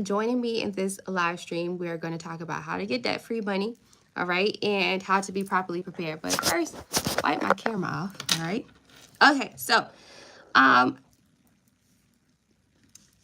joining me in this live stream. We're going to talk about how to get debt-free money, all right, and how to be properly prepared. But first, wipe my camera off, all right? Okay, so um,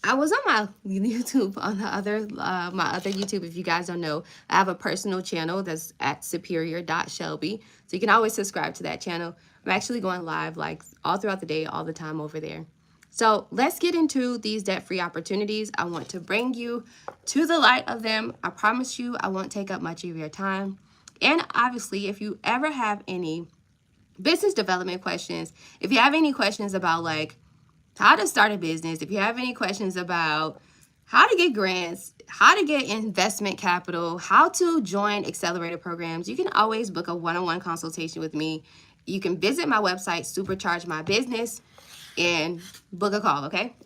I was on my YouTube on the other my other YouTube. If you guys don't know, I have a personal channel that's at superior.shelby. So you can always subscribe to that channel. I'm actually going live like all throughout the day, all the time over there. So let's get into these debt-free opportunities. I want to bring you to the light of them. I promise you I won't take up much of your time. And obviously, if you ever have any business development questions, if you have any questions about like how to start a business, if you have any questions about how to get grants, how to get investment capital, how to join accelerator programs, you can always book a one-on-one consultation with me. You can visit my website, Supercharge My Business, and book a call, okay?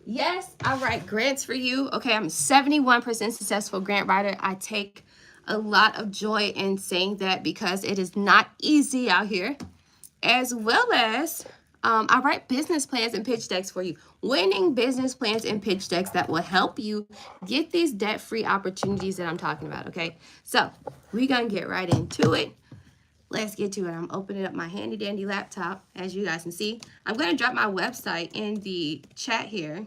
Yes, I write grants for you. Okay, I'm a 71% successful grant writer. I take a lot of joy in saying that because it is not easy out here, as well as I write business plans and pitch decks for you. Winning business plans and pitch decks that will help you get these debt-free opportunities that I'm talking about, okay? So we're going to get right into it. Let's get to it. I'm opening up my handy dandy laptop, as you guys can see. I'm going to drop my website in the chat here.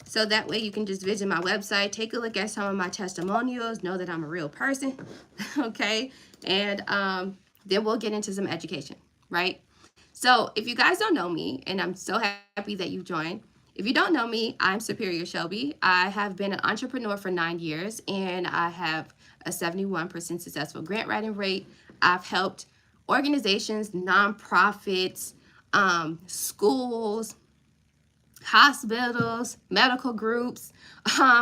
So that way you can just visit my website, take a look at some of my testimonials, know that I'm a real person, okay? And then we'll get into some education, right? So if you guys don't know me, and I'm so happy that you joined, if you don't know me, I'm Superior Shelby. I have been an entrepreneur for 9 years, and I have a 71% successful grant writing rate. I've helped organizations, nonprofits, schools, hospitals, medical groups,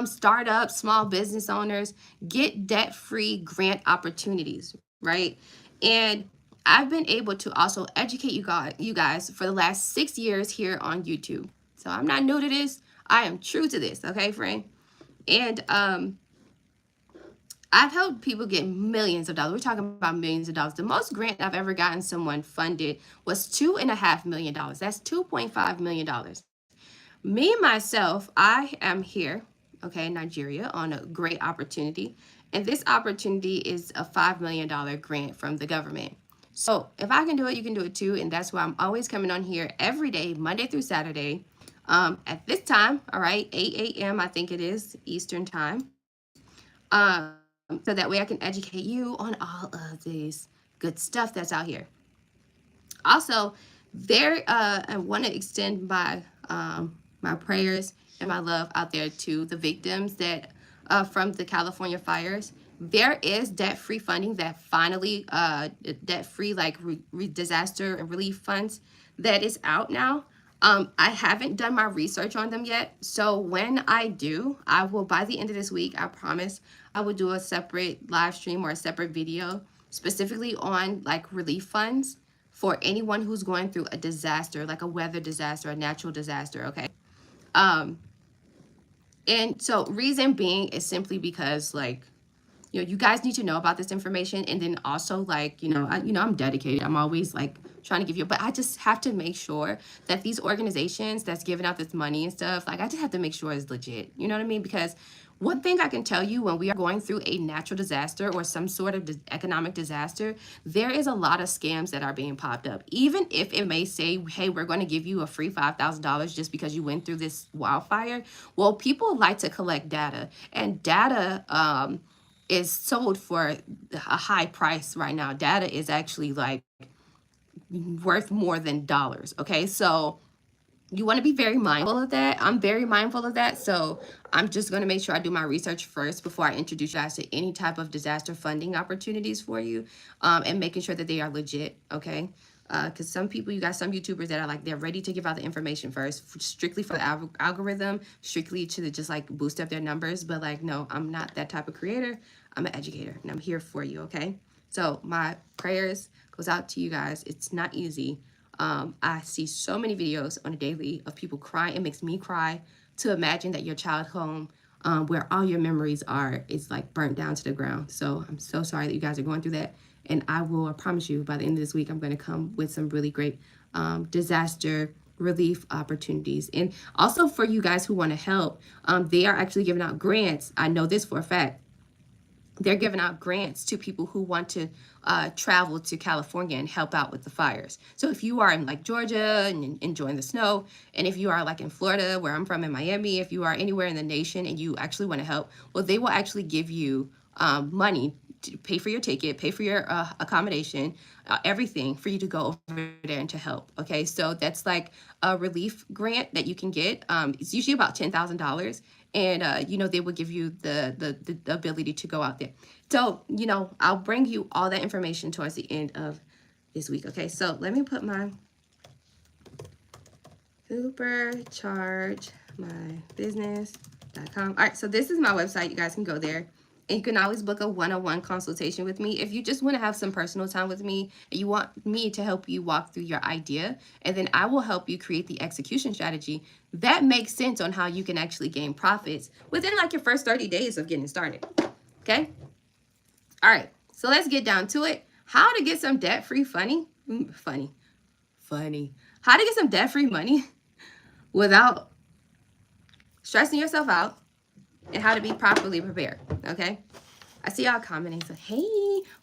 startups, small business owners get debt-free grant opportunities, right? And I've been able to also educate you guys for the last 6 years here on YouTube. So I'm not new to this. I am true to this, okay, friend? And I've helped people get millions of dollars. We're talking about millions of dollars. The most grant I've ever gotten someone funded was $2.5 million. That's $2.5 million. Me, myself, I am here, okay, in Nigeria on a great opportunity. And this opportunity is a $5 million grant from the government. So if I can do it, you can do it too. And that's why I'm always coming on here every day, Monday through Saturday, at this time, all right, 8 a.m. I think it is Eastern time. So that way I can educate you on all of this good stuff that's out here. Also, I want to extend my my prayers and my love out there to the victims that from the California fires. There is debt-free funding that finally debt-free like disaster and relief funds that is out now. I haven't done my research on them yet. So when I do, I will, by the end of this week, I promise, I will do a separate live stream or a separate video specifically on like relief funds for anyone who's going through a disaster, like a weather disaster, a natural disaster, okay? And so reason being is simply because like, you guys need to know about this information. And then also like, I'm dedicated. I'm always like trying to give you, but I just have to make sure that these organizations that's giving out this money and stuff, like I just have to make sure it's legit. You know what I mean? Because one thing I can tell you when we are going through a natural disaster or some sort of economic disaster, there is a lot of scams that are being popped up. Even if it may say, hey, we're going to give you a free $5,000 just because you went through this wildfire. Well, people like to collect data, and data is sold for a high price right now. Data is actually like worth more than dollars. Okay, so you want to be very mindful of that. I'm very mindful of that. So I'm just going to make sure I do my research first before I introduce you guys to any type of disaster funding opportunities for you, and making sure that they are legit. Okay. Because some people, you got some YouTubers that are like, they're ready to give out the information first, strictly for the algorithm, strictly to just like boost up their numbers. But like, no, I'm not that type of creator. I'm an educator and I'm here for you. Okay. So my prayers goes out to you guys. It's not easy. I see so many videos on a daily of people crying. It makes me cry to imagine that your child home, where all your memories are, is like burnt down to the ground. So I'm so sorry that you guys are going through that. And I promise you, by the end of this week, I'm going to come with some really great disaster relief opportunities. And also for you guys who want to help, they are actually giving out grants. I know this for a fact. They're giving out grants to people who want to travel to California and help out with the fires. So if you are in like Georgia and enjoying the snow, and if you are like in Florida, where I'm from in Miami, if you are anywhere in the nation and you actually want to help, well, they will actually give you money to pay for your ticket, pay for your accommodation, everything for you to go over there and to help. Okay, so that's like a relief grant that you can get. It's usually about $10,000, and they will give you the ability to go out there. So I'll bring you all that information towards the end of this week. Okay, so let me put my supercharge my business.com. All right, so this is my website. You guys can go there. And you can always book a one-on-one consultation with me if you just want to have some personal time with me and you want me to help you walk through your idea, and then I will help you create the execution strategy that makes sense on how you can actually gain profits within like your first 30 days of getting started. Okay? All right, so let's get down to it. How to get some debt-free funny. How to get some debt-free money without stressing yourself out, and how to be properly prepared. Okay, I see y'all commenting. So hey,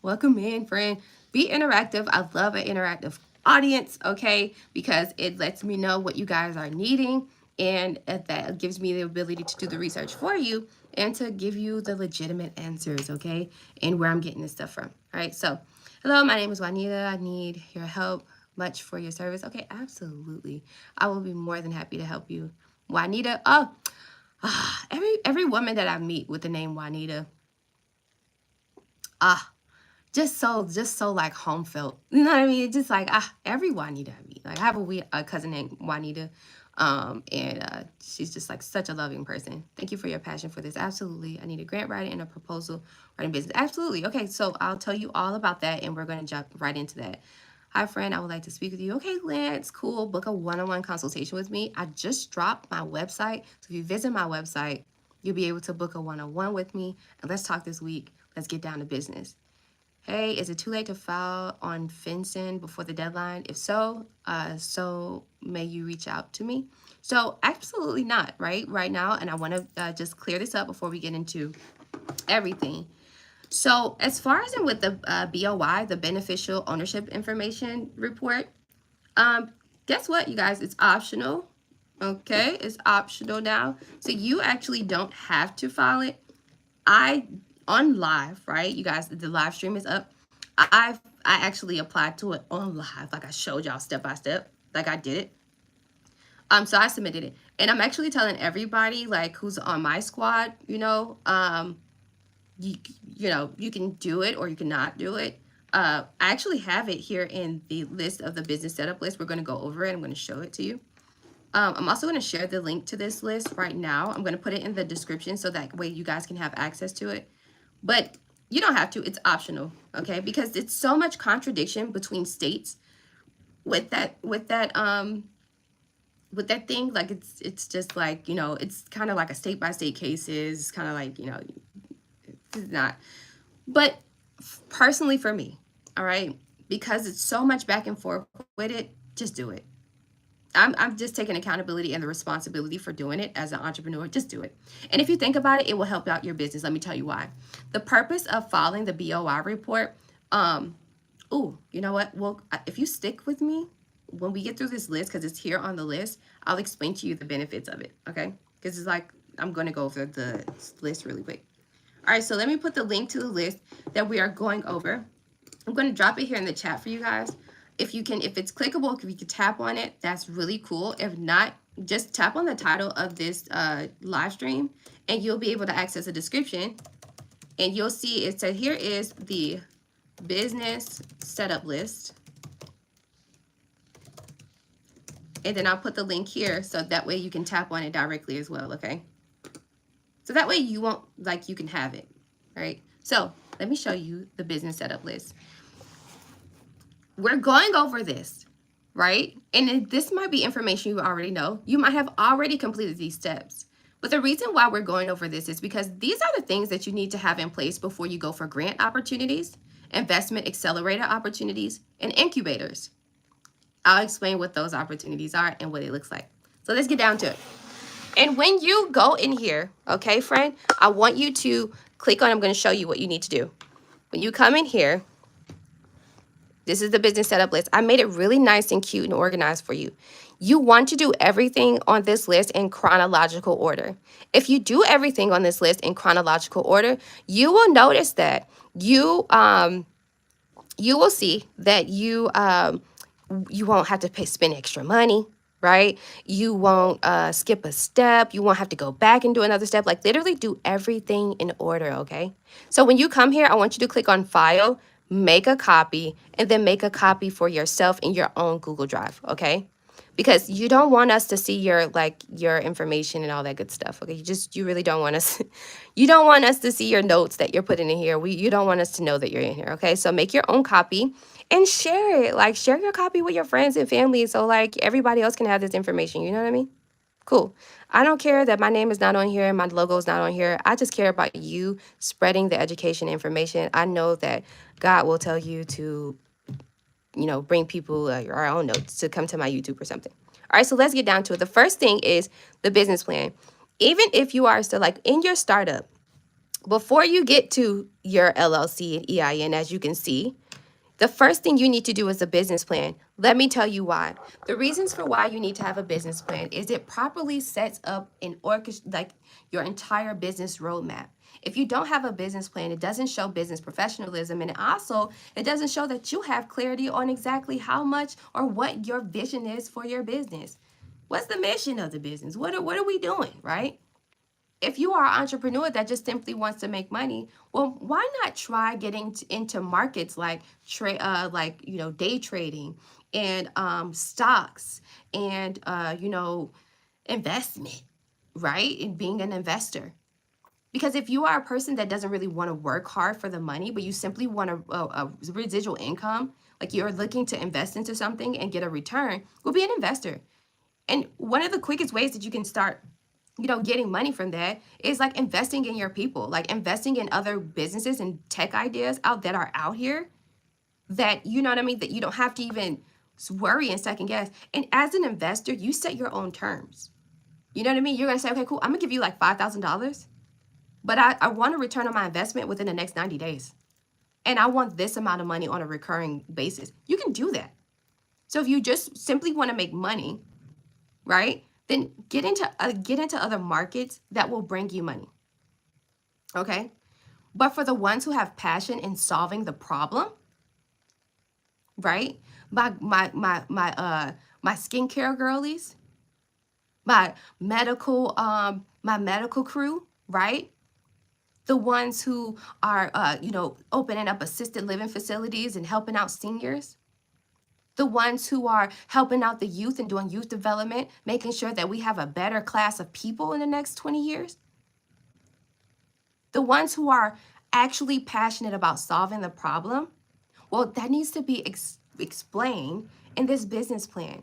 welcome in, friend. Be interactive. I love an interactive audience. Okay, because it lets me know what you guys are needing, and that gives me the ability to do the research for you and to give you the legitimate answers. Okay, and where I'm getting this stuff from. All right, so hello, my name is Juanita. I need your help much for your service. Okay, absolutely. I will be more than happy to help you. Juanita, every woman that I meet with the name Juanita, just so like home felt. You know what I mean? Just like every Juanita I meet. Like I have a cousin named Juanita, and she's just like such a loving person. Thank you for your passion for this. Absolutely, I need a grant writing and a proposal writing business. Absolutely. Okay, so I'll tell you all about that, and we're going to jump right into that. Hi, friend. I would like to speak with you. Okay, Lance. Cool. Book a one-on-one consultation with me. I just dropped my website. So if you visit my website, you'll be able to book a one-on-one with me. And let's talk this week. Let's get down to business. Hey, is it too late to file on FinCEN before the deadline? If so, may you reach out to me? So absolutely not, right now. And I want to just clear this up before we get into everything. So as far as with the BOI, the Beneficial Ownership Information Report, guess what, you guys? It's optional. Okay, it's optional now. So you actually don't have to file it. On live, right? You guys, the live stream is up. I actually applied to it on live, like I showed y'all step by step, like I did it. So I submitted it, and I'm actually telling everybody like who's on my squad, you can do it or you cannot do it. I actually have it here in the list of the business setup list. We're going to go over it. I'm going to show it to you. I'm also going to share the link to this list right now. I'm going to put it in the description so that way you guys can have access to it. But you don't have to. It's optional, okay? Because it's so much contradiction between states with that thing. Like it's just like, it's kind of like a state by state cases. It's kind of like, it's not. But personally for me, all right, because it's so much back and forth with it, just do it. I'm just taking accountability and the responsibility for doing it as an entrepreneur. Just do it. And if you think about it, it will help out your business. Let me tell you why. The purpose of filing the BOI report, you know what? Well, if you stick with me, when we get through this list, because it's here on the list, I'll explain to you the benefits of it, okay? Because it's like, I'm going to go over the list really quick. All right, so let me put the link to the list that we are going over. I'm going to drop it here in the chat for you guys. If it's clickable, if you can tap on it, that's really cool. If not, just tap on the title of this live stream and you'll be able to access a description, and you'll see it said here is the business setup list. And then I'll put the link here so that way you can tap on it directly as well, okay? So that way you won't, you can have it, right? So let me show you the business setup list. We're going over this, right? And this might be information you already know. You might have already completed these steps. But the reason why we're going over this is because these are the things that you need to have in place before you go for grant opportunities, investment accelerator opportunities, and incubators. I'll explain what those opportunities are and what it looks like. So let's get down to it. And when you go in here, okay, friend, I want you to click on, I'm going to show you what you need to do. When you come in here, this is the business setup list. I made it really nice and cute and organized for you. You want to do everything on this list in chronological order. If you do everything on this list in chronological order, you will notice that you will see that you won't have to spend extra money, right? You won't skip a step. You won't have to go back and do another step. Like literally do everything in order, okay? So when you come here, I want you to click on File, make a copy, and then make a copy for yourself in your own Google Drive, okay? Because you don't want us to see your information and all that good stuff, okay? You really don't want us you don't want us to see your notes that you're putting in here. You don't want us to know that you're in here, okay? So make your own copy and share it. Like share your copy with your friends and family so like everybody else can have this information, you know what I mean? Cool. I don't care that my name is not on here, my logo is not on here. I just care about you spreading the education information. I know that God will tell you to, bring people your own notes to come to my YouTube or something. All right, so let's get down to it. The first thing is the business plan. Even if you are still like in your startup, before you get to your LLC and EIN, as you can see, the first thing you need to do is a business plan. Let me tell you why. The reasons for why you need to have a business plan is it properly sets up like your entire business roadmap. If you don't have a business plan, it doesn't show business professionalism, and it doesn't show that you have clarity on exactly how much or what your vision is for your business. What's the mission of the business? What are we doing, right? If you are an entrepreneur that just simply wants to make money, well, why not try getting into markets like day trading and stocks and investment, right? And being an investor. Because if you are a person that doesn't really want to work hard for the money, but you simply want a residual income, like you're looking to invest into something and get a return, well, be an investor. And one of the quickest ways that you can start getting money from that is like investing in your people, like investing in other businesses and tech ideas that are out here that, you know what I mean, that you don't have to even worry and second guess. And as an investor, you set your own terms. You know what I mean? You're going to say, okay, cool, I'm going to give you like $5,000, but I want a return on my investment within the next 90 days. And I want this amount of money on a recurring basis. You can do that. So if you just simply want to make money, right? Then get into other markets that will bring you money. Okay? But for the ones who have passion in solving the problem, right? My skincare girlies, my medical crew, right? The ones who are opening up assisted living facilities and helping out seniors. The ones who are helping out the youth and doing youth development, making sure that we have a better class of people in the next 20 years. The ones who are actually passionate about solving the problem, well, that needs to be explained in this business plan.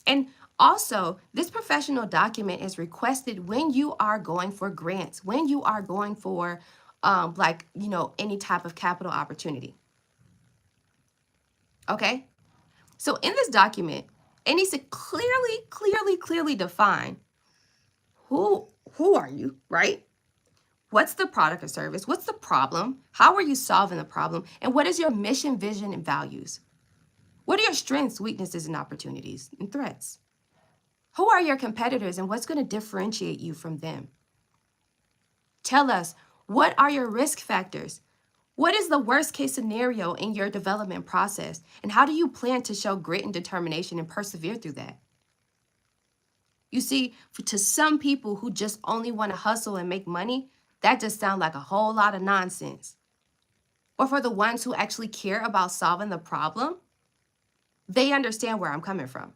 And also, this professional document is requested when you are going for grants, when you are going for any type of capital opportunity. Okay? So in this document, it needs to clearly define who are you, right? What's the product or service? What's the problem? How are you solving the problem? And what is your mission, vision, and values? What are your strengths, weaknesses, and opportunities and threats? Who are your competitors and what's going to differentiate you from them? Tell us, what are your risk factors? What is the worst case scenario in your development process? And how do you plan to show grit and determination and persevere through that? You see, to some people who just only want to hustle and make money, that just sounds like a whole lot of nonsense. Or for the ones who actually care about solving the problem, they understand where I'm coming from.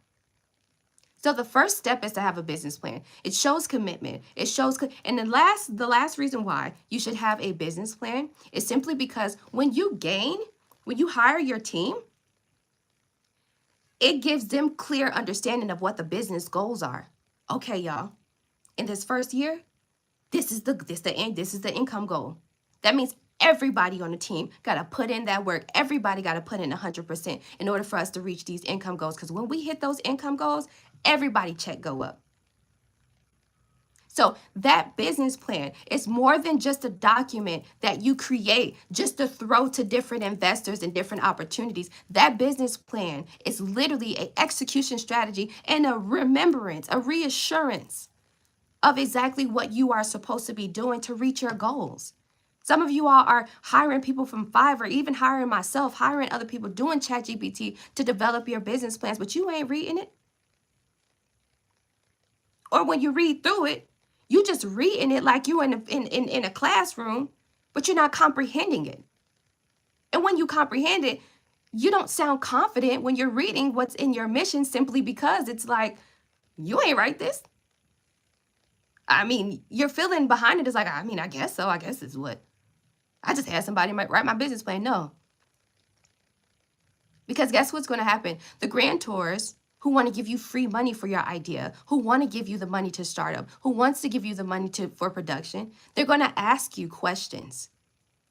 So the first step is to have a business plan. It shows commitment. It shows, and the last reason why you should have a business plan is simply because when you hire your team, it gives them clear understanding of what the business goals are. Okay, y'all, in this first year, this is the income goal. That means Everybody on the team got to put in that work. Everybody got to put in 100% in order for us to reach these income goals. Because when we hit those income goals, everybody check go up. So that business plan is more than just a document that you create just to throw to different investors and different opportunities. That business plan is literally an execution strategy and a remembrance, a reassurance of exactly what you are supposed to be doing to reach your goals. Some of you all are hiring people from Fiverr, even hiring myself, hiring other people, doing ChatGPT to develop your business plans, but you ain't reading it. Or when you read through it, you just reading it like you in a classroom, but you're not comprehending it. And when you comprehend it, you don't sound confident when you're reading what's in your mission simply because it's like, you ain't write this. I mean, you're feeling behind it is like, I mean, I guess so. I guess it's what I just had somebody write my business plan. No. Because guess what's going to happen? The grantors who want to give you free money for your idea, who want to give you the money to start up, who wants to give you the money for production, they're going to ask you questions,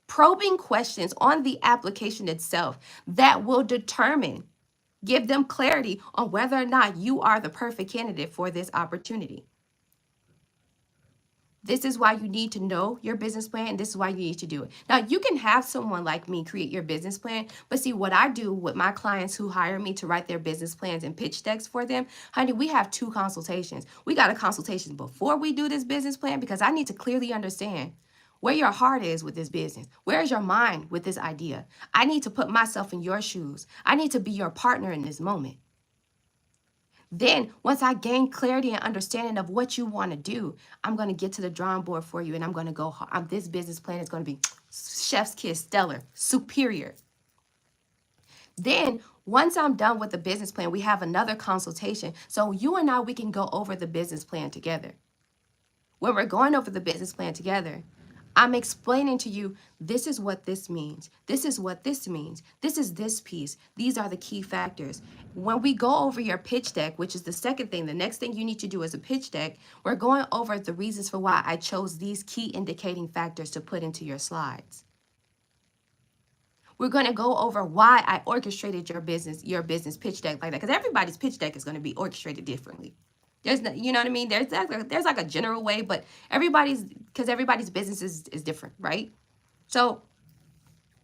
probing questions on the application itself that will determine, give them clarity on whether or not you are the perfect candidate for this opportunity. This is why you need to know your business plan, and this is why you need to do it. Now, you can have someone like me create your business plan, but see, what I do with my clients who hire me to write their business plans and pitch decks for them, honey, we have 2 consultations. We got a consultation before we do this business plan because I need to clearly understand where your heart is with this business. Where is your mind with this idea? I need to put myself in your shoes. I need to be your partner in this moment. Then, once I gain clarity and understanding of what you want to do, I'm going to get to the drawing board for you and I'm going to go hard. This business plan is going to be chef's kiss, stellar, superior. Then, once I'm done with the business plan, we have another consultation. So you and I, we can go over the business plan together. When we're going over the business plan together, I'm explaining to you, this is what this means. This is what this means. This is this piece. These are the key factors. When we go over your pitch deck, which is the second thing, the next thing you need to do is a pitch deck, we're going over the reasons for why I chose these key indicating factors to put into your slides. We're going to go over why I orchestrated your business pitch deck like that, because everybody's pitch deck is going to be orchestrated differently. There's no, you know what I mean? There's like a general way, but everybody's business is different, right? So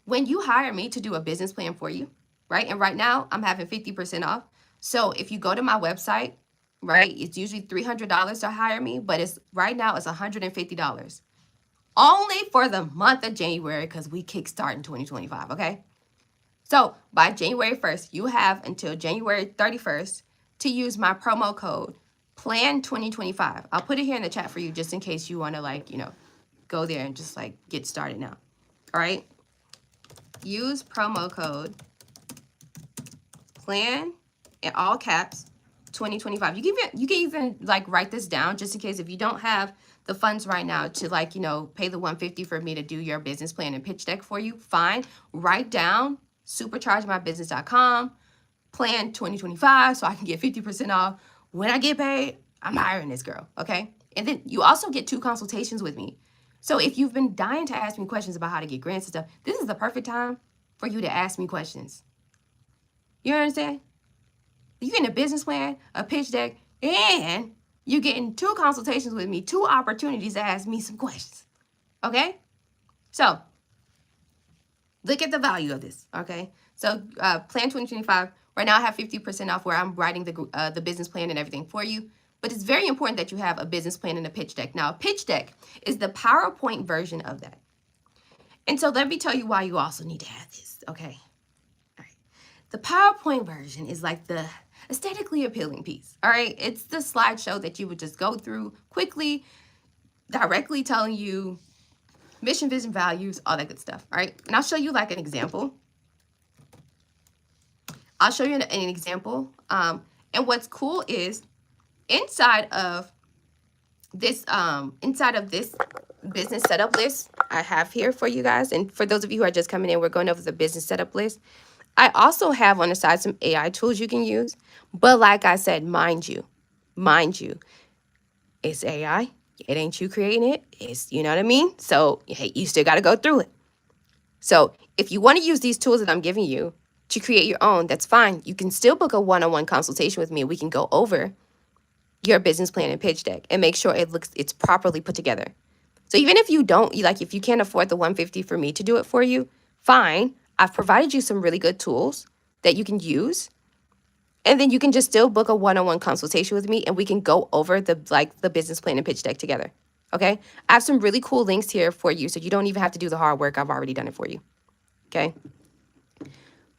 when you hire me to do a business plan for you, right? And right now I'm having 50% off. So if you go to my website, right, it's usually $300 to hire me, but right now it's $150. Only for the month of January, because we kickstart in 2025, okay? So by January 1st, you have until January 31st to use my promo code Plan 2025. I'll put it here in the chat for you just in case you want to go there and just get started now. All right. Use promo code Plan in all caps 2025. You can even write this down just in case if you don't have the funds right now to pay the $150 for me to do your business plan and pitch deck for you. Fine. Write down superchargemybusiness.com Plan 2025 so I can get 50% off. When I get paid, I'm hiring this girl, okay? And then you also get 2 consultations with me. So if you've been dying to ask me questions about how to get grants and stuff, this is the perfect time for you to ask me questions. You understand? You getting a business plan, a pitch deck, and you're getting 2 consultations with me, 2 opportunities to ask me some questions, okay? So look at the value of this, okay? So Plan 2025, right now I have 50% off where I'm writing the business plan and everything for you. But it's very important that you have a business plan and a pitch deck. Now, a pitch deck is the PowerPoint version of that. And so let me tell you why you also need to have this, okay? All right. The PowerPoint version is like the aesthetically appealing piece, all right? It's the slideshow that you would just go through quickly, directly telling you mission, vision, values, all that good stuff, all right? And I'll show you an example. I'll show you an example. And what's cool is inside of this business setup list I have here for you guys, and for those of you who are just coming in, we're going over the business setup list. I also have on the side some AI tools you can use. But like I said, mind you, it's AI. It ain't you creating it. It's, you know what I mean? So, hey, you still got to go through it. So if you want to use these tools that I'm giving you to create your own, that's fine. You can still book a one-on-one consultation with me and we can go over your business plan and pitch deck and make sure it's properly put together. So even if you don't, like if you can't afford the 150 for me to do it for you, fine. I've provided you some really good tools that you can use. And then you can just still book a one-on-one consultation with me and we can go over the business plan and pitch deck together. Okay? I have some really cool links here for you so you don't even have to do the hard work. I've already done it for you. Okay?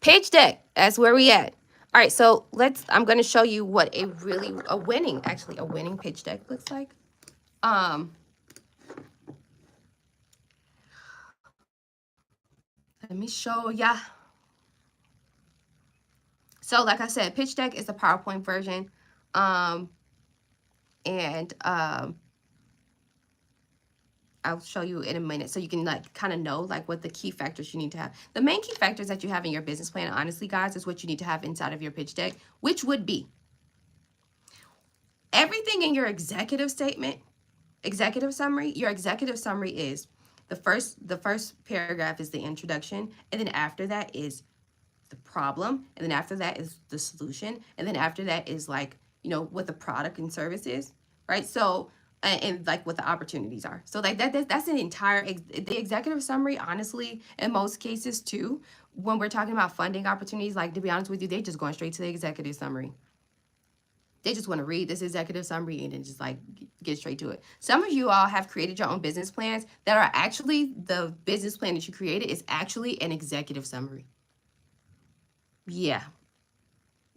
Pitch deck, that's where we at. All right, so I'm going to show you what a winning pitch deck looks like. Let me show ya. So like I said, pitch deck is the PowerPoint version. I'll show you in a minute so you can like kind of know like what the key factors you need to have. The main key factors that you have in your business plan, honestly, guys, is what you need to have inside of your pitch deck, which would be everything in your executive statement, executive summary. Your executive summary is the first paragraph is the introduction, and then after that is the problem, and then after that is the solution, and then after that is like, you know, what the product and service is, right? So and like what the opportunities are. So like that's an entire the executive summary, honestly, in most cases too, when we're talking about funding opportunities, like to be honest with you, they're just going straight to the executive summary. They just want to read this executive summary and then just like get straight to it. Some of you all have created your own business plans that are actually the business plan that you created is actually an executive summary. Yeah.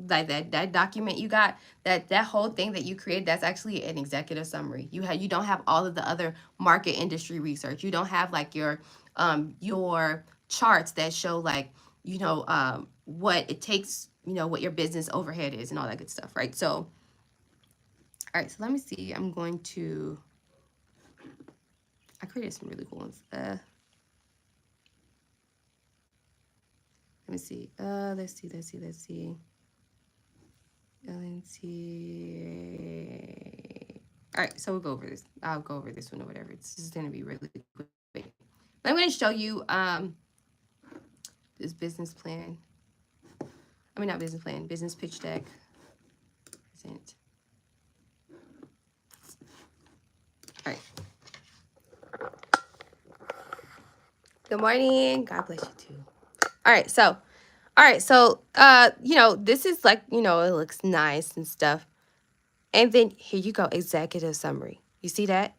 Like that document you got, that whole thing that you created, that's actually an executive summary. You don't have all of the other market industry research. You don't have like your charts that show like, you know, what it takes, you know, what your business overhead is and all that good stuff, right? So all right, so let me see. I created some really cool ones. Let me see. Let's see. LNT. All right, so we'll go over this. I'll go over this one or whatever. This is going to be really quick. I'm going to show you this business plan. I mean, not business plan, business pitch deck. Present. All right. Good morning. God bless you too. All right, so you know, this is like, you know, it looks nice and stuff. And then here you go, executive summary. You see that?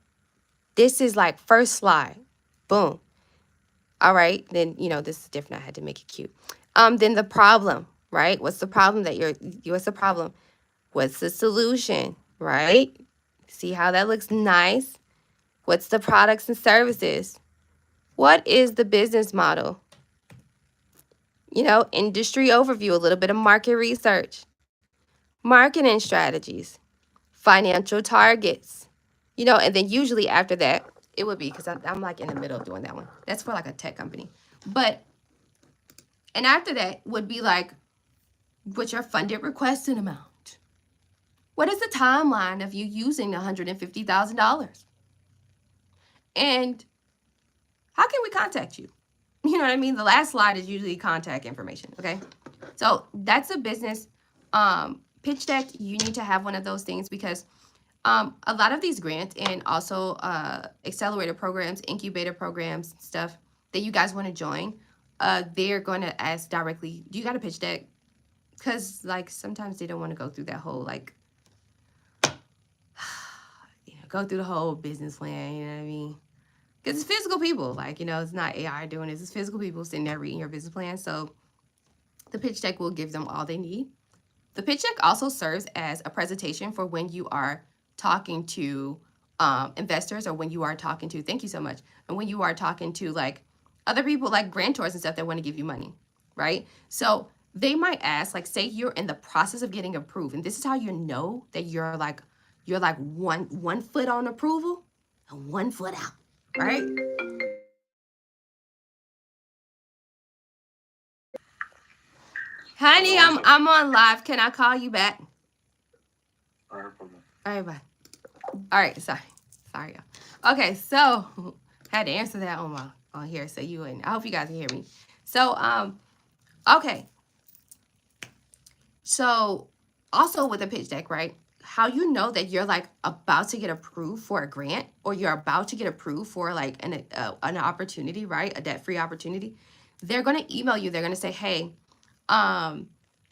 This is like first slide. Boom. All right, then, you know, this is different. I had to make it cute. Then the problem, right? What's the problem what's the problem? What's the solution, right? See how that looks nice? What's the products and services? What is the business model? You know, industry overview, a little bit of market research, marketing strategies, financial targets, you know, and then usually after that, it would be, because I'm like in the middle of doing that one. That's for like a tech company. And after that would be like, what's your funded requested amount? What is the timeline of you using $150,000? And how can we contact you? You know what I mean? The last slide is usually contact information, okay? So that's a business pitch deck. You need to have one of those things because a lot of these grants and also accelerator programs, incubator programs, stuff that you guys want to join, they're going to ask directly, do you got a pitch deck? Because like sometimes they don't want to go through that whole like, you know, go through the whole business plan, you know what I mean? Because it's physical people, like, you know, it's not AI doing this. It's physical people sitting there reading your business plan. So the pitch deck will give them all they need. The pitch deck also serves as a presentation for when you are talking to investors or when you are talking to, thank you so much, and when you are talking to like other people like grantors and stuff that want to give you money, right? So they might ask, like, say you're in the process of getting approved, and this is how you know that you're like one foot on approval and 1 foot out, right? Honey, I'm on live. Can I call you back? All right, bye. All right, sorry, y'all. Okay, so had to answer that on my on here so you and I hope you guys can hear me. So okay. So also with a pitch deck, right? How you know that you're like about to get approved for a grant or you're about to get approved for like an opportunity, right? A debt-free opportunity. They're going to email you. They're going to say, "Hey,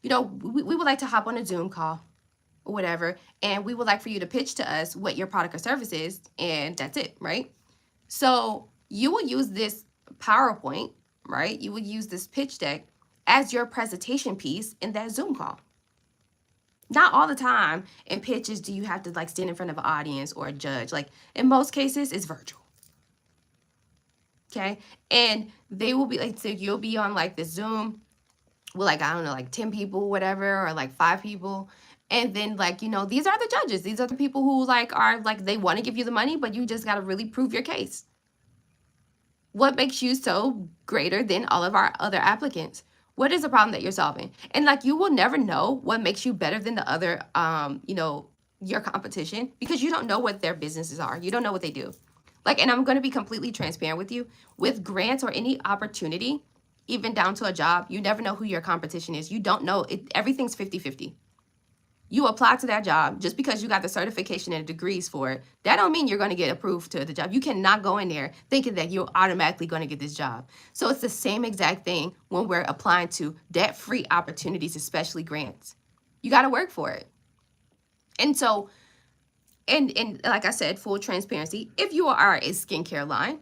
we would like to hop on a Zoom call or whatever, and we would like for you to pitch to us what your product or service is, and that's it, right?" So you will use this PowerPoint, right? You will use this pitch deck as your presentation piece in that Zoom call. Not all the time in pitches do you have to like stand in front of an audience or a judge. Like in most cases, it's virtual. Okay. And they will be like, so you'll be on like the Zoom with like, I don't know, like 10 people, whatever, or like 5 people. And then like, these are the judges. These are the people who like are like, they want to give you the money, but you just got to really prove your case. What makes you so greater than all of our other applicants? What is the problem that you're solving? And like you will never know what makes you better than the other your competition because you don't know what their businesses are. You don't know what they do. Like, and I'm going to be completely transparent with you. With grants or any opportunity, even down to a job, you never know who your competition is. You don't know. Everything's 50-50. You apply to that job just because you got the certification and degrees for it. That don't mean you're going to get approved to the job. You cannot go in there thinking that you're automatically going to get this job. So it's the same exact thing when we're applying to debt-free opportunities, especially grants. You got to work for it. And so, and like I said, full transparency, if you are a skincare line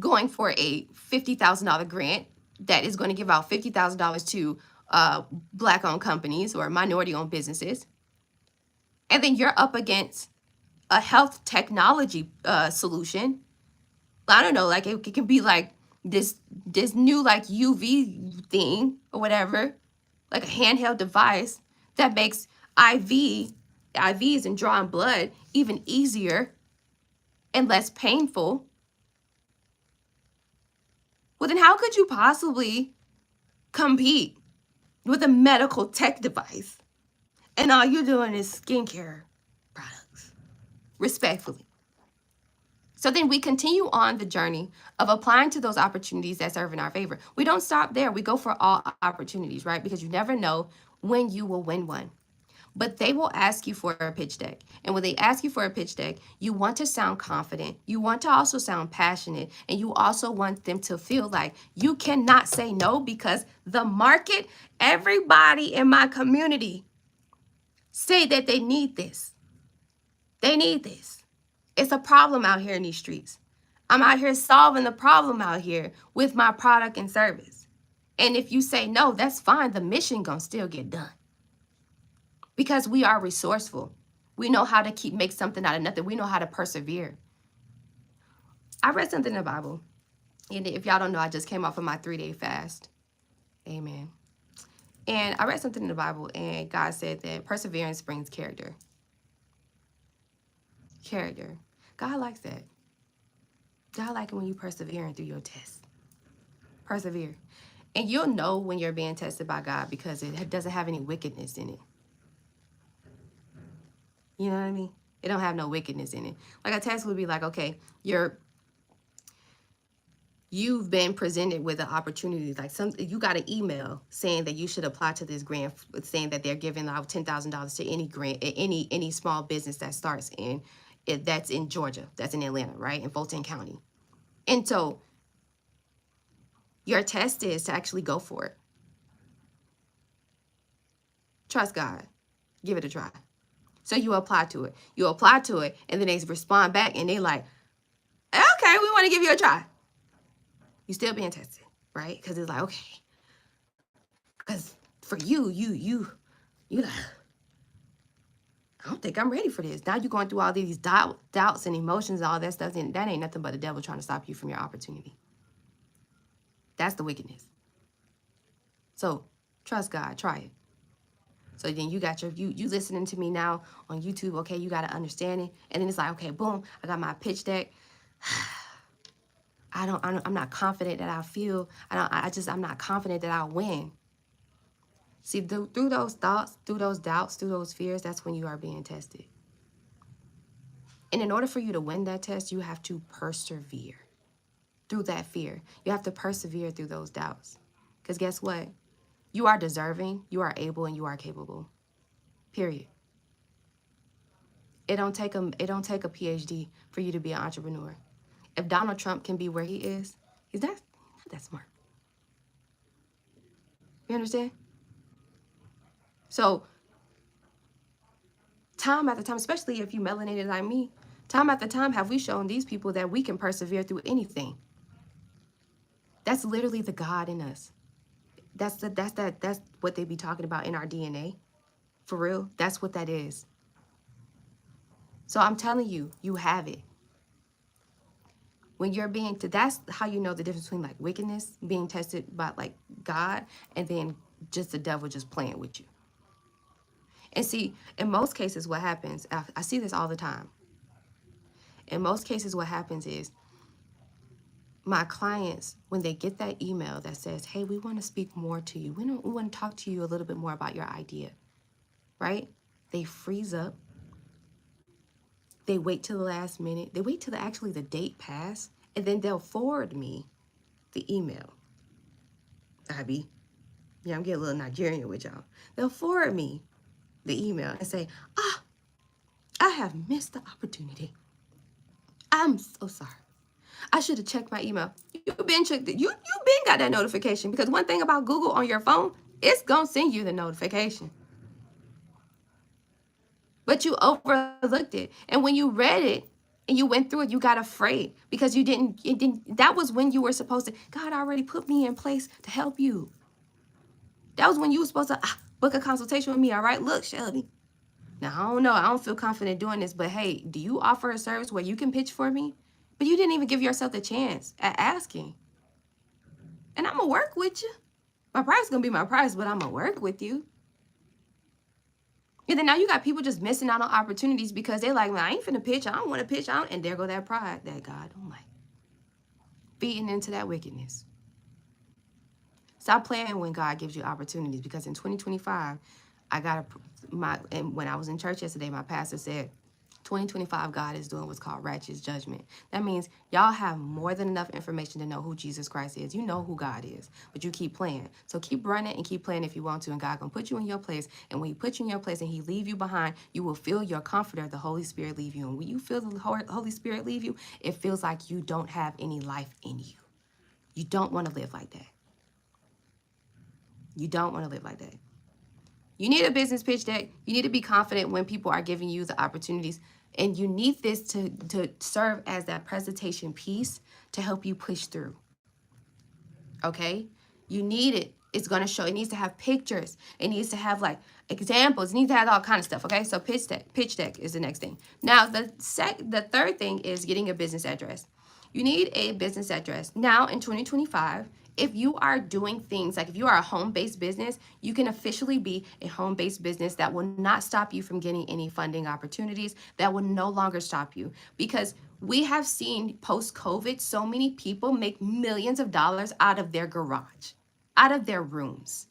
going for a $50,000 grant that is going to give out $50,000 to Black-owned companies or minority-owned businesses, and then you're up against a health technology solution. I don't know, like it can be like this new like UV thing or whatever, like a handheld device that makes IVs and drawing blood even easier and less painful. Well, then how could you possibly compete with a medical tech device and all you're doing is skincare products? Respectfully. So then we continue on the journey of applying to those opportunities that serve in our favor. We don't stop there. We go for all opportunities, right? Because you never know when you will win one. But they will ask you for a pitch deck. And when they ask you for a pitch deck, you want to sound confident. You want to also sound passionate. And you also want them to feel like you cannot say no because the market, everybody in my community say that they need this. They need this. It's a problem out here in these streets. I'm out here solving the problem out here with my product and service. And if you say no, that's fine. The mission gonna still get done. Because we are resourceful. We know how to make something out of nothing. We know how to persevere. I read something in the Bible. And if y'all don't know, I just came off of my 3-day fast. Amen. And I read something in the Bible, and God said that perseverance brings character. Character. God likes that. God likes it when you persevering through your test. Persevere. And you'll know when you're being tested by God because it doesn't have any wickedness in it. You know what I mean? It don't have no wickedness in it. Like a test would be like, okay, you've been presented with an opportunity, like you got an email saying that you should apply to this grant, saying that they're giving out $10,000 to any grant, any small business that starts that's in Georgia, that's in Atlanta, right, in Fulton County. And so your test is to actually go for it. Trust God. Give it a try. So you apply to it. You apply to it, and then they respond back, and they like, okay, we want to give you a try. You still being tested, right? Because it's like, okay. Because for you like, I don't think I'm ready for this. Now you're going through all these doubts and emotions and all that stuff, and that ain't nothing but the devil trying to stop you from your opportunity. That's the wickedness. So trust God. Try it. So then you got you listening to me now on YouTube. Okay, you got to understand it. And then it's like, okay, boom, I got my pitch deck. I'm not confident that I'll feel. I'm not confident that I'll win. See, through those thoughts, through those doubts, through those fears, that's when you are being tested. And in order for you to win that test, you have to persevere. through that fear. You have to persevere through those doubts. Because guess what? You are deserving, you are able, and you are capable. Period. It don't take a PhD for you to be an entrepreneur. If Donald Trump can be where he is, he's not that smart. You understand? So time after time, especially if you melanated like me, time after time have we shown these people that we can persevere through anything. That's literally the God in us. That's what they be talking about in our DNA. For real, that's what that is. So I'm telling you, you have it. When you're that's how you know the difference between like wickedness, being tested by like God, and then just the devil just playing with you. And see, in most cases, what happens, I see this all the time. In most cases, what happens is my clients, when they get that email that says, hey, we want to speak more to you. We want to talk to you a little bit more about your idea, right? They freeze up. They wait till the last minute. They wait till actually the date pass, and then they'll forward me the email. I'm getting a little Nigerian with y'all. They'll forward me the email and say, I have missed the opportunity. I'm so sorry. I should have checked my email. You've been got that notification, because one thing about Google on your phone, it's gonna send you the notification. But you overlooked it. And when you read it and you went through it, you got afraid because it didn't, that was when you were supposed to, God already put me in place to help you. That was when you were supposed to book a consultation with me. All right, look, Shelby. Now, I don't know. I don't feel confident doing this, but hey, do you offer a service where you can pitch for me? But you didn't even give yourself the chance at asking. And I'm going to work with you. My price is going to be my price, but I'm going to work with you. And then now you got people just missing out on opportunities because they're like, man, I ain't finna pitch. I don't want to pitch out. And there go that pride that God don't like. Feeding into that wickedness. Stop playing when God gives you opportunities, because in 2025, and when I was in church yesterday, my pastor said, 2025, God is doing what's called righteous judgment. That means y'all have more than enough information to know who Jesus Christ is. You know who God is, but you keep playing. So keep running and keep playing if you want to, and God gonna put you in your place. And when he puts you in your place and he leave you behind, you will feel your comforter, the Holy Spirit, leave you. And when you feel the Holy Spirit leave you, it feels like you don't have any life in you. You don't want to live like that. You don't want to live like that. You need a business pitch deck. You need to be confident when people are giving you the opportunities. And you need this to serve as that presentation piece to help you push through. Okay? You need it. It's going to show. It needs to have pictures. It needs to have like examples. It needs to have all kind of stuff. Okay? So pitch deck is the next thing. Now, the third thing is getting a business address. You need a business address. Now, in 2025, if you are doing things like if you are a home-based business, you can officially be a home-based business. That will not stop you from getting any funding opportunities. That will no longer stop you, because we have seen post-COVID so many people make millions of dollars out of their garage, out of their rooms.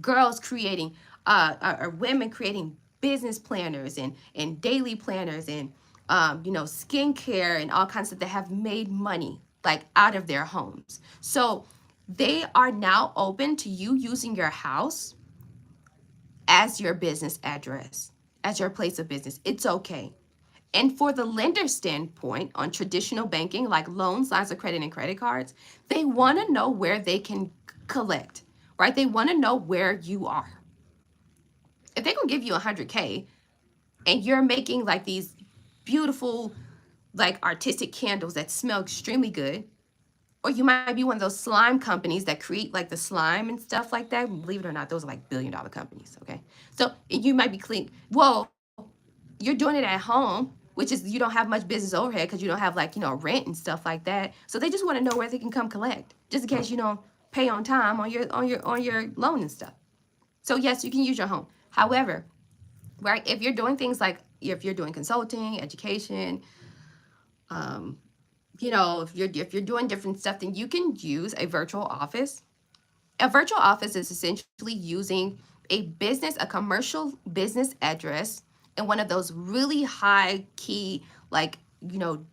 Girls creating, or women creating business planners and daily planners and skincare and all kinds of stuff that have made money like out of their homes. So they are now open to you using your house as your business address, as your place of business. It's okay. And for the lender standpoint on traditional banking, like loans, lines of credit, and credit cards, they want to know where they can collect, right? They want to know where you are. If they're going to give you $100K and you're making like these beautiful, like artistic candles that smell extremely good, or you might be one of those slime companies that create like the slime and stuff like that. Believe it or not, those are like billion-dollar companies, okay? So you might be clean. Well, you're doing it at home, which is you don't have much business overhead because you don't have like, rent and stuff like that. So they just want to know where they can come collect, just in case you don't pay on time on your loan and stuff. So yes, you can use your home. However, right, if you're doing things like if you're doing consulting, education, if you're doing different stuff, then you can use a virtual office. A virtual office is essentially using a commercial business address in one of those really high key, like,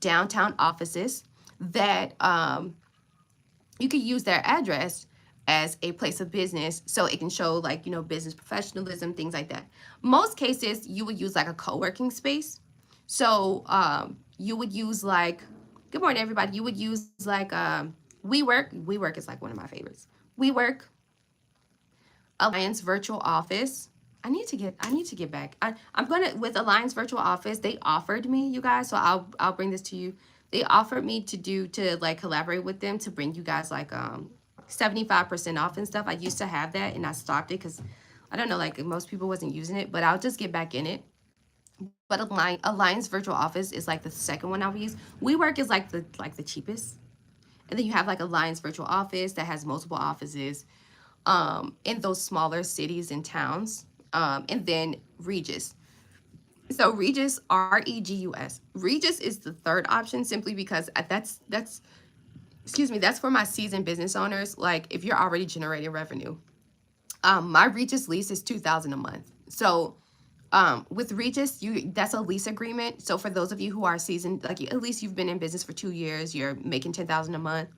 downtown offices that you could use their address as a place of business, so it can show like, you know, business professionalism, things like that. Most cases you would use like a co-working space. So you would use like, good morning everybody, you would use like WeWork is like one of my favorites. WeWork, Alliance Virtual Office. I need to get back. I'm gonna, with Alliance Virtual Office, they offered me, you guys, so I'll bring this to you. They offered me to like collaborate with them to bring you guys like 75% off and stuff. I used to have that and I stopped it because I don't know, like most people wasn't using it, but I'll just get back in it. But Alliance Virtual Office is like the second one I would use. WeWork is like the cheapest. And then you have like Alliance Virtual Office that has multiple offices in those smaller cities and towns. And then Regus. So Regus, Regus. Regus is the third option simply because that's excuse me, that's for my seasoned business owners. Like if you're already generating revenue. My Regus lease is $2,000 a month. So with Regus, that's a lease agreement. So for those of you who are seasoned, like at least you've been in business for 2 years, you're making $10,000 a month,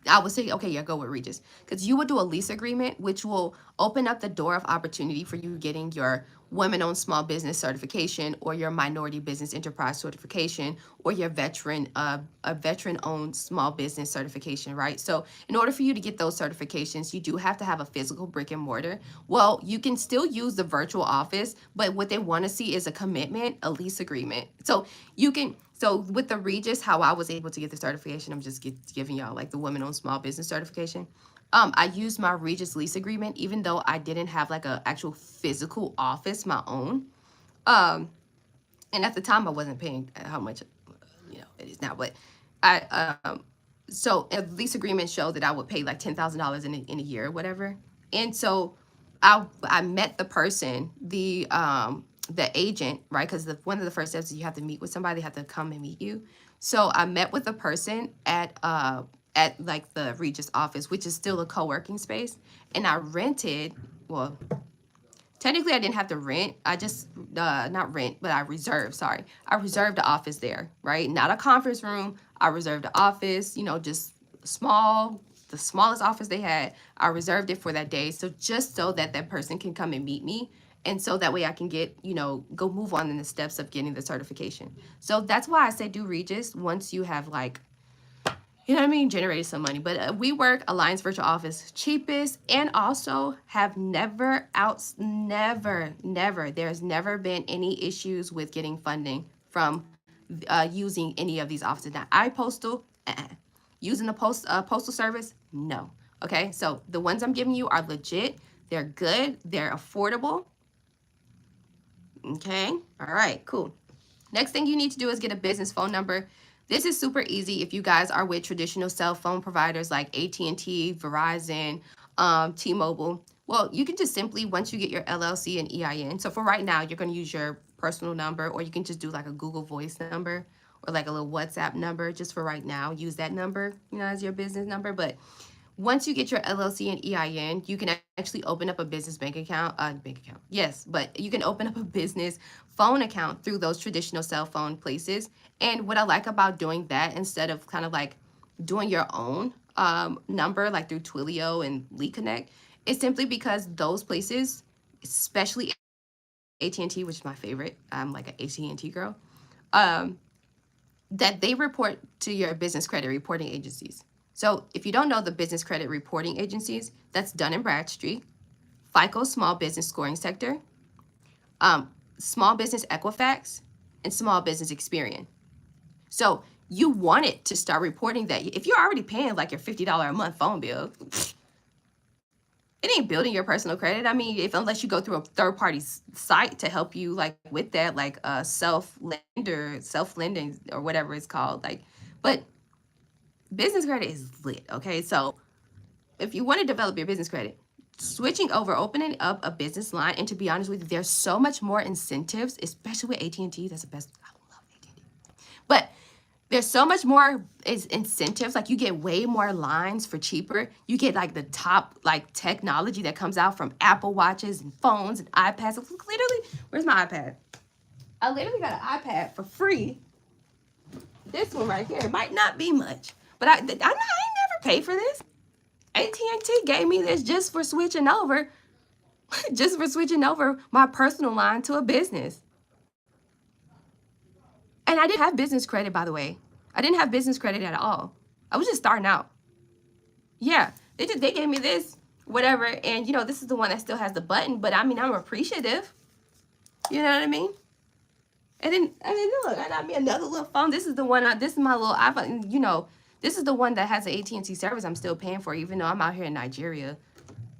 I would say, okay, yeah, go with Regis. Because you would do a lease agreement, which will open up the door of opportunity for you getting your women-owned small business certification or your minority business enterprise certification or your a veteran-owned small business certification, right? So in order for you to get those certifications, you do have to have a physical brick and mortar. Well, you can still use the virtual office, but what they want to see is a commitment, a lease agreement. So you can... So with the Regis, how I was able to get the certification, I'm just giving y'all like the women-owned small business certification. I used my Regis lease agreement, even though I didn't have like a actual physical office, my own. And at the time I wasn't paying how much, you know, it is now, but so a lease agreement showed that I would pay like $10,000 in a year or whatever. And so I met the person, the agent, right? Because one of the first steps is you have to meet with somebody, they have to come and meet you. So I met with the person at like the Regis office, which is still a co-working space, and I rented. Well, technically I didn't have to rent. I just not rent, but I reserved. Sorry, I reserved the office there, right? Not a conference room. I reserved the office. You know, just small. The smallest office they had, I reserved it for that day. So just so that that person can come and meet me. And so that way I can get, you know, go move on in the steps of getting the certification. So that's why I said do Regis once you have like, you know what I mean, generated some money. But WeWork, Alliance Virtual Office, cheapest, and also have never, there's never been any issues with getting funding from using any of these offices. Now, iPostal, using the postal service, no. Okay, so the ones I'm giving you are legit. They're good. They're affordable. Okay, all right, cool. Next thing you need to do is get a business phone number. This is super easy if you guys are with traditional cell phone providers like AT&T, Verizon, T-Mobile. Well, you can just simply, once you get your LLC and EIN, so for right now, you're going to use your personal number, or you can just do like a Google Voice number or like a little WhatsApp number just for right now. Use that number, you know, as your business number. But once you get your LLC and EIN, you can actually open up a business bank account. Yes, but you can open up a business phone account through those traditional cell phone places. And what I like about doing that instead of kind of like doing your own number like through Twilio and LeadConnect is simply because those places, especially AT&T, which is my favorite, I'm like an AT&T girl, that they report to your business credit reporting agencies. So if you don't know the business credit reporting agencies, that's Dun & Bradstreet, FICO Small Business Scoring Sector, Small Business Equifax, and Small Business Experian. So you want it to start reporting that. If you're already paying like your $50 a month phone bill, it ain't building your personal credit. I mean, unless you go through a third-party site to help you like with that, like self-lending or whatever it's called. Like, but business credit is lit, okay? So if you want to develop your business credit, switching over, opening up a business line, and to be honest with you, there's so much more incentives, especially with AT&T. That's the best. I love AT&T. But there's so much more incentives. Like you get way more lines for cheaper. You get like the top like technology that comes out from Apple Watches and phones and iPads. Literally, where's my iPad? I literally got an iPad for free This one right here, it might not be much, but I ain't never paid for this. AT&T gave me this just for switching over, just for switching over my personal line to a business. And I didn't have business credit, by the way. I didn't have business credit at all. I was just starting out. Yeah, they gave me this, whatever, and you know, this is the one that still has the button, but I mean, I'm appreciative. You know what I mean? And then, I mean, look, I got me another little phone. This is the one, this is my little iPhone, you know, this is the one that has the AT&T service I'm still paying for, even though I'm out here in Nigeria.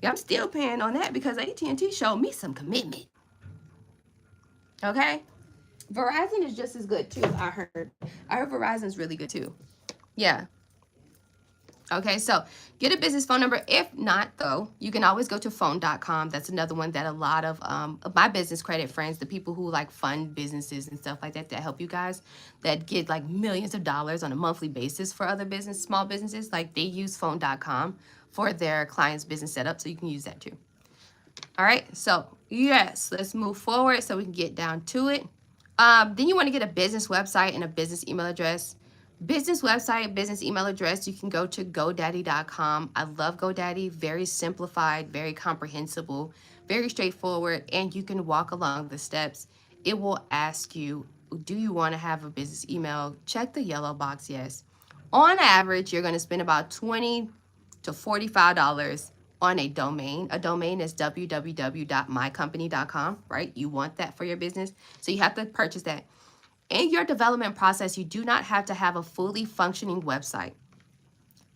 Yeah, I'm still paying on that because AT&T showed me some commitment. Okay? Verizon is just as good too, I heard. I heard Verizon's really good too. Yeah. Okay, so get a business phone number. If not, though, you can always go to phone.com. That's another one that a lot of my business credit friends, the people who like fund businesses and stuff like that help you guys, that get like millions of dollars on a monthly basis for other small businesses, like they use phone.com for their clients' business setup, so you can use that too. All right, so yes, let's move forward so we can get down to it. Then you want to get a business website and a business email address. Business website, business email address, you can go to GoDaddy.com. I love GoDaddy. Very simplified, very comprehensible, very straightforward, and you can walk along the steps. It will ask you, do you want to have a business email? Check the yellow box, yes. On average, you're going to spend about $20 to $45 on a domain. A domain is www.mycompany.com, right? You want that for your business, so you have to purchase that. In your development process, you do not have to have a fully functioning website.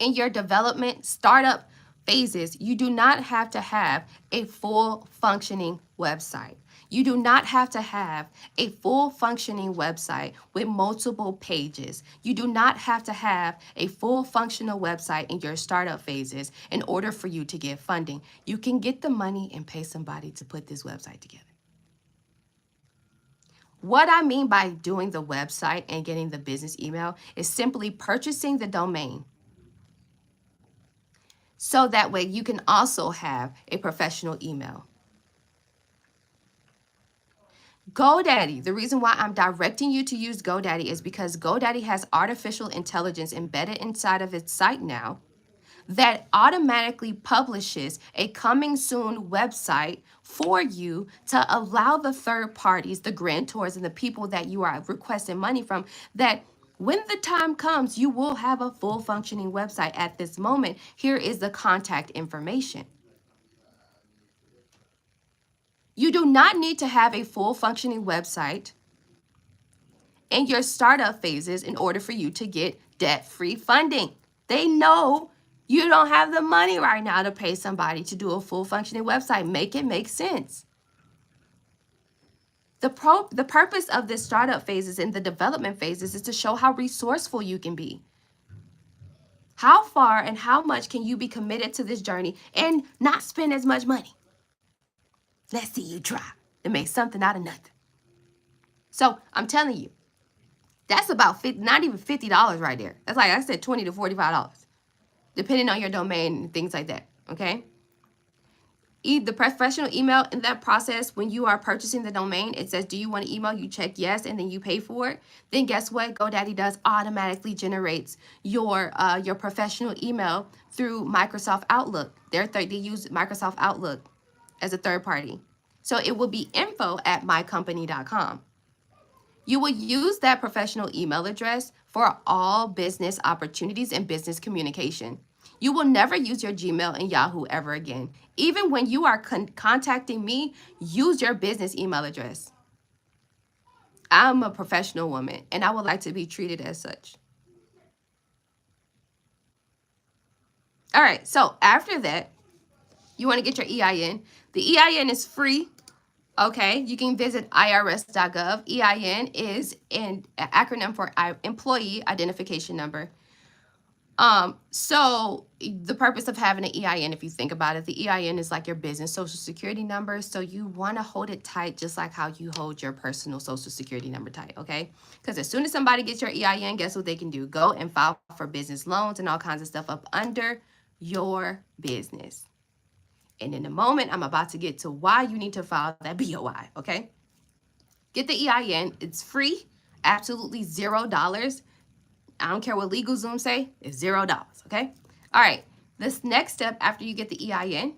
In your development startup phases, you do not have to have a full functioning website. You do not have to have a full functioning website with multiple pages. You do not have to have a full functional website in your startup phases in order for you to get funding. You can get the money and pay somebody to put this website together. What I mean by doing the website and getting the business email is simply purchasing the domain. So that way you can also have a professional email. GoDaddy, the reason why I'm directing you to use GoDaddy is because GoDaddy has artificial intelligence embedded inside of its site now that automatically publishes a coming soon website for you to allow the third parties, the grantors, and the people that you are requesting money from, that when the time comes, you will have a full functioning website. At this moment, here is the contact information. You do not need to have a full functioning website in your startup phases in order for you to get debt-free funding. They know you don't have the money right now to pay somebody to do a full functioning website. Make it make sense. The purpose of this startup phases and the development phases is to show how resourceful you can be. How far and how much can you be committed to this journey and not spend as much money? Let's see you try to make something out of nothing. So I'm telling you, that's about not even $50 right there. That's like I said, $20 to $45. Depending on your domain and things like that, okay? The professional email in that process, when you are purchasing the domain, it says, do you want to email? You check yes, and then you pay for it. Then guess what? GoDaddy does automatically generates your professional email through Microsoft Outlook. They use Microsoft Outlook as a third party. So it will be info@mycompany.com. You will use that professional email address for all business opportunities and business communication. You will never use your Gmail and Yahoo ever again. Even when you are contacting me, use your business email address. I'm a professional woman, and I would like to be treated as such. All right, so after that, you want to get your EIN. The EIN is free. Okay, you can visit irs.gov. EIN is an acronym for Employee Identification Number. So the purpose of having an EIN, if you think about it, the EIN is like your business social security number. So you want to hold it tight, just like how you hold your personal social security number tight, okay? Because as soon as somebody gets your EIN, guess what they can do? Go and file for business loans and all kinds of stuff up under your business. And in a moment, I'm about to get to why you need to file that BOI, okay? Get the EIN. It's free, absolutely $0. I don't care what LegalZoom say, it's $0, okay? All right, this next step after you get the EIN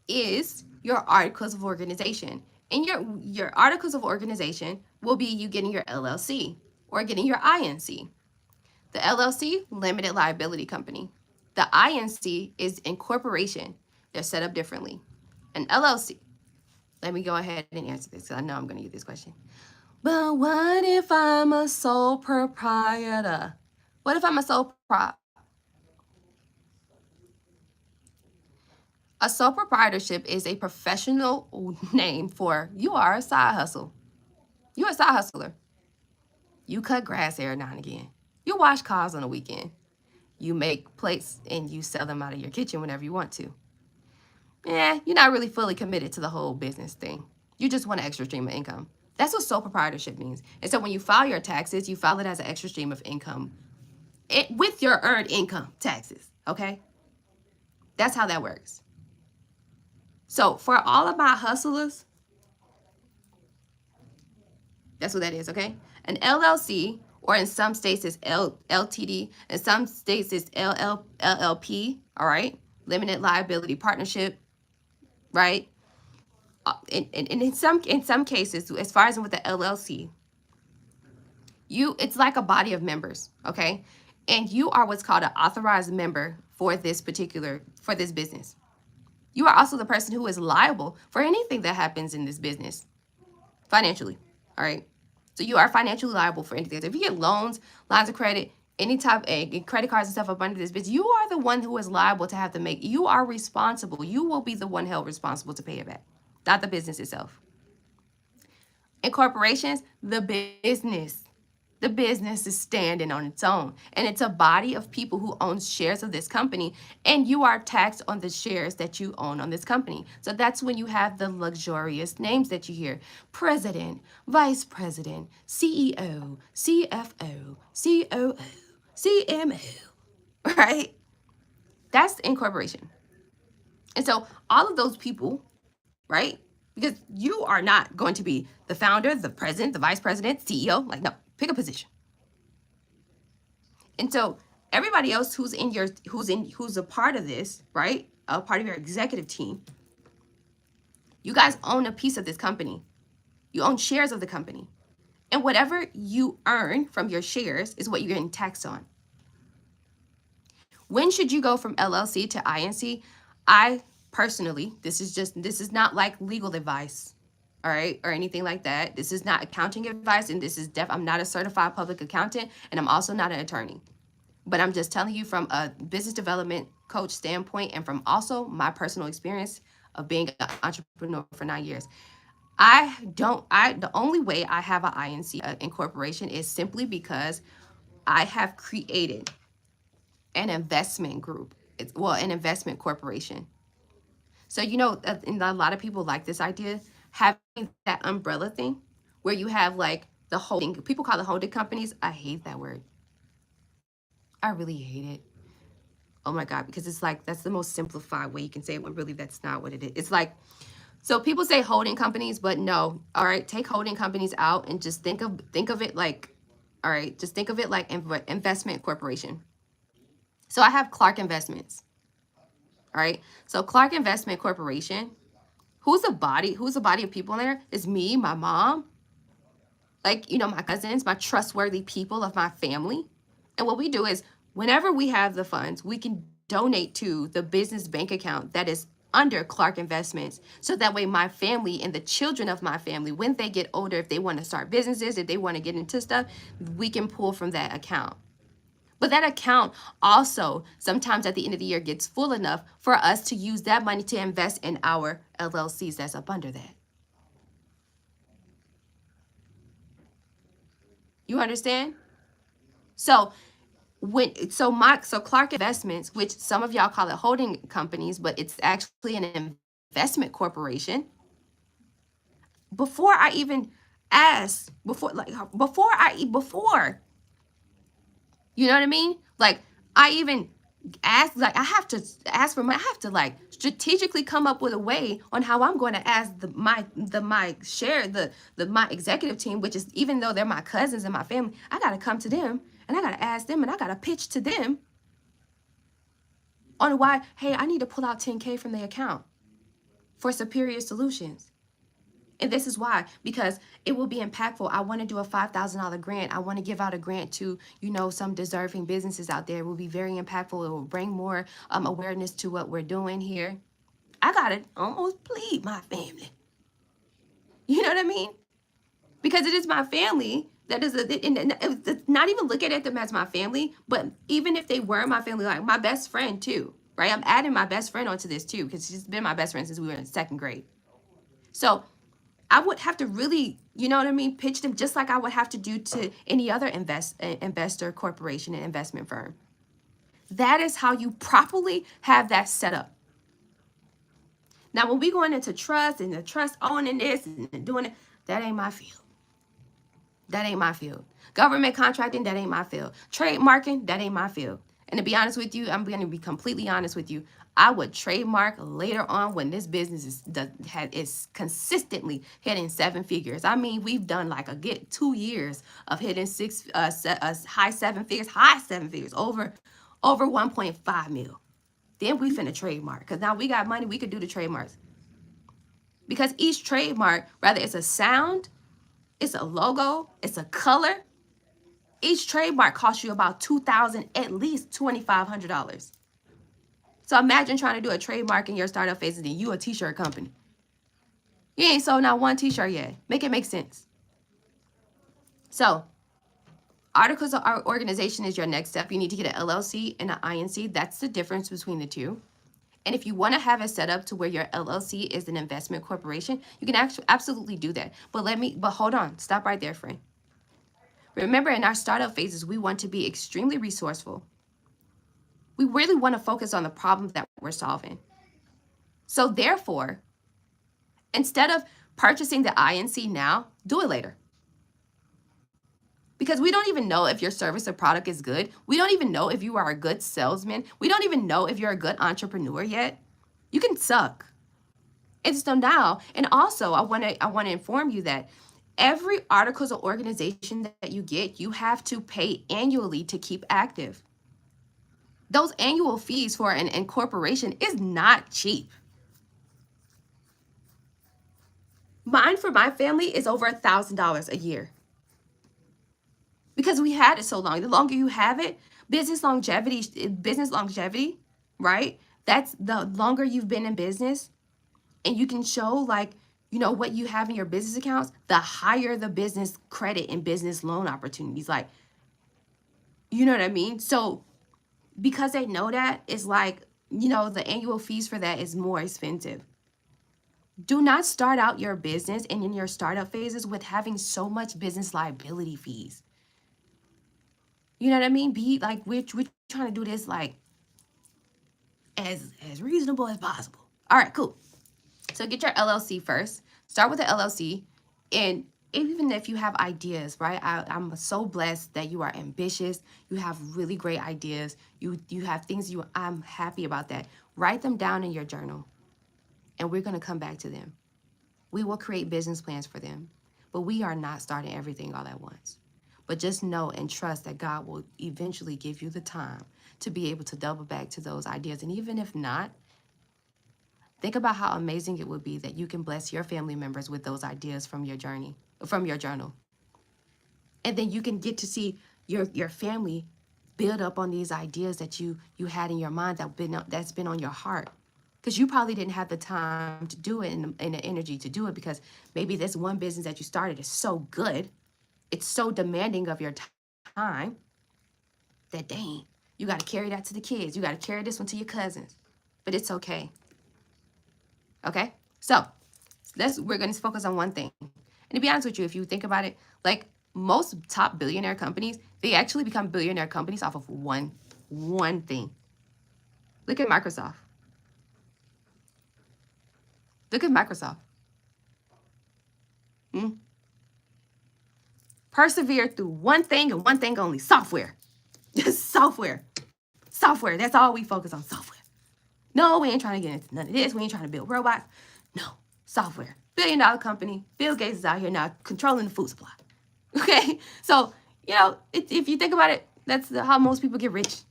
is your articles of organization. And your articles of organization will be you getting your LLC or getting your INC. The LLC, limited liability company. The INC is incorporation. They're set up differently. An LLC, let me go ahead and answer this because I know I'm going to get this question. But what if I'm a sole proprietor? What if I'm a sole prop? A sole proprietorship is a professional name for you are a side hustle. You're a side hustler. You cut grass every now and again. You wash cars on the weekend. You make plates and you sell them out of your kitchen whenever you want to. You're not really fully committed to the whole business thing. You just want an extra stream of income. That's what sole proprietorship means. And so when you file your taxes, you file it as an extra stream of income with your earned income taxes, okay? That's how that works. So for all of my hustlers, that's what that is, okay? An LLC, or in some states it's LTD, in some states it's LLP, all right? Limited liability partnership, right? And in some cases, as far as with the LLC, it's like a body of members, okay? And you are what's called an authorized member for this business. You are also the person who is liable for anything that happens in this business financially, all right? So you are financially liable for anything. So if you get loans, lines of credit, any type of credit cards and stuff up under this business, you are the one who is liable to have to make. You are responsible. You will be the one held responsible to pay it back, not the business itself. In corporations, the business is standing on its own, and it's a body of people who own shares of this company, and you are taxed on the shares that you own on this company. So that's when you have the luxurious names that you hear: president, vice president, CEO, CFO, COO, CMO, right? That's incorporation. And so all of those people, right? Because you are not going to be the founder, the president, the vice president, CEO. Like, no, pick a position. And so everybody else who's a part of this, right? A part of your executive team, you guys own a piece of this company. You own shares of the company. And whatever you earn from your shares is what you're getting taxed on. When should you go from LLC to INC? I personally, this is not like legal advice, all right, or anything like that. This is not accounting advice, and I'm not a certified public accountant, and I'm also not an attorney. But I'm just telling you from a business development coach standpoint, and from also my personal experience of being an entrepreneur for 9 years. The only way I have an INC incorporation is simply because I have created an investment group. An investment corporation. So, and a lot of people like this idea, having that umbrella thing where you have like the holding, people call it holding companies. I hate that word. I really hate it. Oh my God, because it's like, that's the most simplified way you can say it when really that's not what it is. It's like, so people say holding companies, but no, all right, take holding companies out and just think of it like, all right, just think of it like investment corporation. So I have Clark Investments. All right. So Clark Investment Corporation, who's a body of people in there? Is me, my mom, like, my cousins, my trustworthy people of my family. And what we do is whenever we have the funds, we can donate to the business bank account that is under Clark Investments. So that way my family and the children of my family, when they get older, if they want to start businesses, if they want to get into stuff, we can pull from that account. But that account also sometimes at the end of the year gets full enough for us to use that money to invest in our LLCs that's up under that. You understand? So Clark Investments, which some of y'all call it holding companies, but it's actually an investment corporation. Before I even ask, you know what I mean? Like, I even ask, like, I have to ask for money. I have to like strategically come up with a way on how I'm going to ask my executive team, which is, even though they're my cousins and my family, I got to come to them and I got to ask them and I got to pitch to them on why, hey, I need to pull out 10K from the account for superior solutions. And this is why, because it will be impactful. I want to do a $5,000 grant. I want to give out a grant to, some deserving businesses out there. It will be very impactful. It will bring more awareness to what we're doing here. I got to almost plead my family. You know what I mean? Because it is my family that is, not even looking at them as my family, but even if they were my family, like my best friend too, right? I'm adding my best friend onto this too, because she's been my best friend since we were in 2nd grade. So I would have to really, pitch them just like I would have to do to any other investor, corporation, and investment firm. That is how you properly have that set up. Now, when we going into trust and the trust owning this and doing it, that ain't my field. That ain't my field. Government contracting, that ain't my field. Trademarking, that ain't my field. And to be honest with you, I'm going to be completely honest with you. I would trademark later on when this business is consistently hitting 7 figures. I mean, we've done like a good 2 years of hitting high 7 figures, over 1.5 mil. Then we finna trademark, because now we got money, we could do the trademarks. Because each trademark, whether it's a sound, it's a logo, it's a color, each trademark costs you about $2,000, at least $2,500. So imagine trying to do a trademark in your startup phase and then you a t-shirt company. You ain't sold not one t-shirt yet. Make it make sense. So articles of organization is your next step. You need to get an LLC and an INC. That's the difference between the two. And if you want to have it set up to where your LLC is an investment corporation, you can actually absolutely do that. But hold on, stop right there, friend. Remember, in our startup phases, we want to be extremely resourceful. We really want to focus on the problem that we're solving. So therefore, instead of purchasing the INC now, do it later. Because we don't even know if your service or product is good. We don't even know if you are a good salesman. We don't even know if you're a good entrepreneur yet. You can suck. And so now, and also I want to inform you that every articles of organization that you get, you have to pay annually to keep active. Those annual fees for an incorporation is not cheap. Mine for my family is over $1,000 a year. Because we had it so long. The longer you have it, business longevity, right? That's the longer you've been in business, and you can show what you have in your business accounts, the higher the business credit and business loan opportunities. You know what I mean? So because they know that, it's the annual fees for that is more expensive. Do not start out your business and in your startup phases with having so much business liability fees. You know what I mean? We're trying to do this as reasonable as possible. All right, cool. So get your LLC first. Start with the LLC. And even if you have ideas, right? I'm so blessed that you are ambitious. You have really great ideas. You have things I'm happy about that. Write them down in your journal. And we're going to come back to them. We will create business plans for them. But we are not starting everything all at once. But just know and trust that God will eventually give you the time to be able to double back to those ideas. And even if not, think about how amazing it would be that you can bless your family members with those ideas from your journal. And then you can get to see your family build up on these ideas that you had in your mind that's been on your heart. Because you probably didn't have the time to do it and the energy to do it, because maybe this one business that you started is so good. It's so demanding of your time that, dang, you got to carry that to the kids. You got to carry this one to your cousins. But it's okay. Okay? So we're going to focus on one thing. And to be honest with you, if you think about it, most top billionaire companies, they actually become billionaire companies off of one thing. Look at Microsoft. Look at Microsoft. Persevere through one thing and one thing only: software. Just software. Software. That's all we focus on, software. No, we ain't trying to get into none of this. We ain't trying to build robots. No, software. $1 billion company. Bill Gates is out here now controlling the food supply. Okay? So, if you think about it, That's how most people get rich,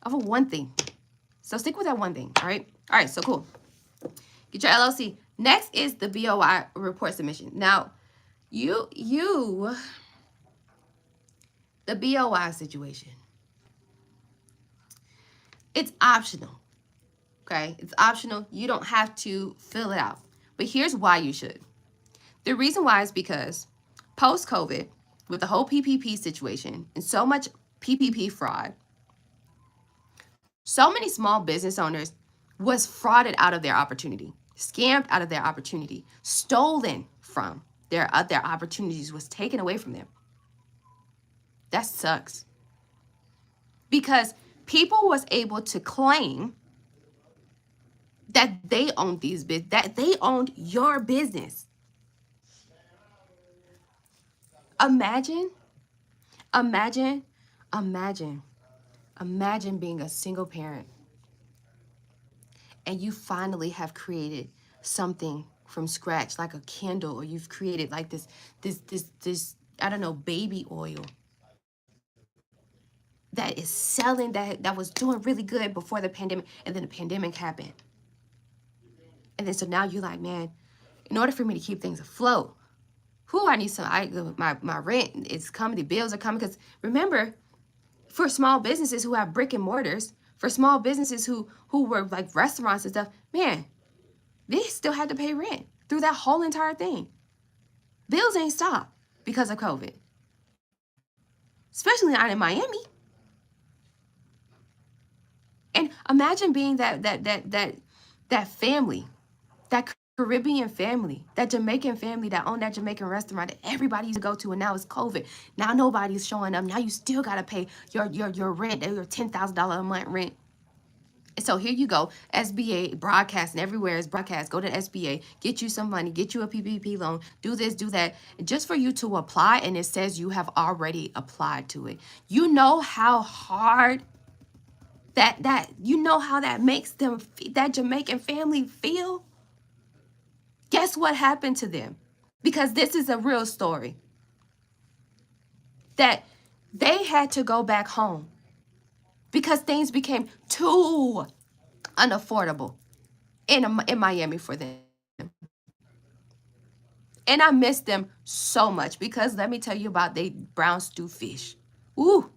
off of one thing. So stick with that one thing, all right? All right, so cool. Get your LLC. Next is the BOI report submission. Now, the BOI situation, it's optional, okay? It's optional. You don't have to fill it out. But here's why you should. The reason why is because post-COVID, with the whole PPP situation and so much PPP fraud, so many small business owners was frauded out of their opportunity, scammed out of their opportunity, stolen from their opportunities, was taken away from them. That sucks. Because people was able to claim that they owned that they owned your business. Imagine being a single parent and you finally have created something from scratch, like a candle, or you've created like this I don't know, baby oil that is selling, that was doing really good before the pandemic, and then the pandemic happened. And then so now you're like, man, in order for me to keep things afloat, I need some, my rent is coming, the bills are coming. Because remember, for small businesses who have brick and mortars, for small businesses who were like restaurants and stuff, man, they still had to pay rent through that whole entire thing. Bills ain't stopped because of COVID, especially not in Miami. And imagine being that family, that Caribbean family, that Jamaican family that owned that Jamaican restaurant that everybody used to go to, and now it's COVID. Now nobody's showing up. Now you still gotta pay your rent, your $10,000 a month rent. And so here you go, SBA broadcasting everywhere is broadcast. Go to SBA, get you some money, get you a PPP loan, do this, do that, just for you to apply, and it says you have already applied to it. You know how hard that makes them, that Jamaican family, feel? Guess what happened to them? Because this is a real story. That they had to go back home because things became too unaffordable in Miami for them. And I miss them so much, because let me tell you about they brown stew fish. Ooh.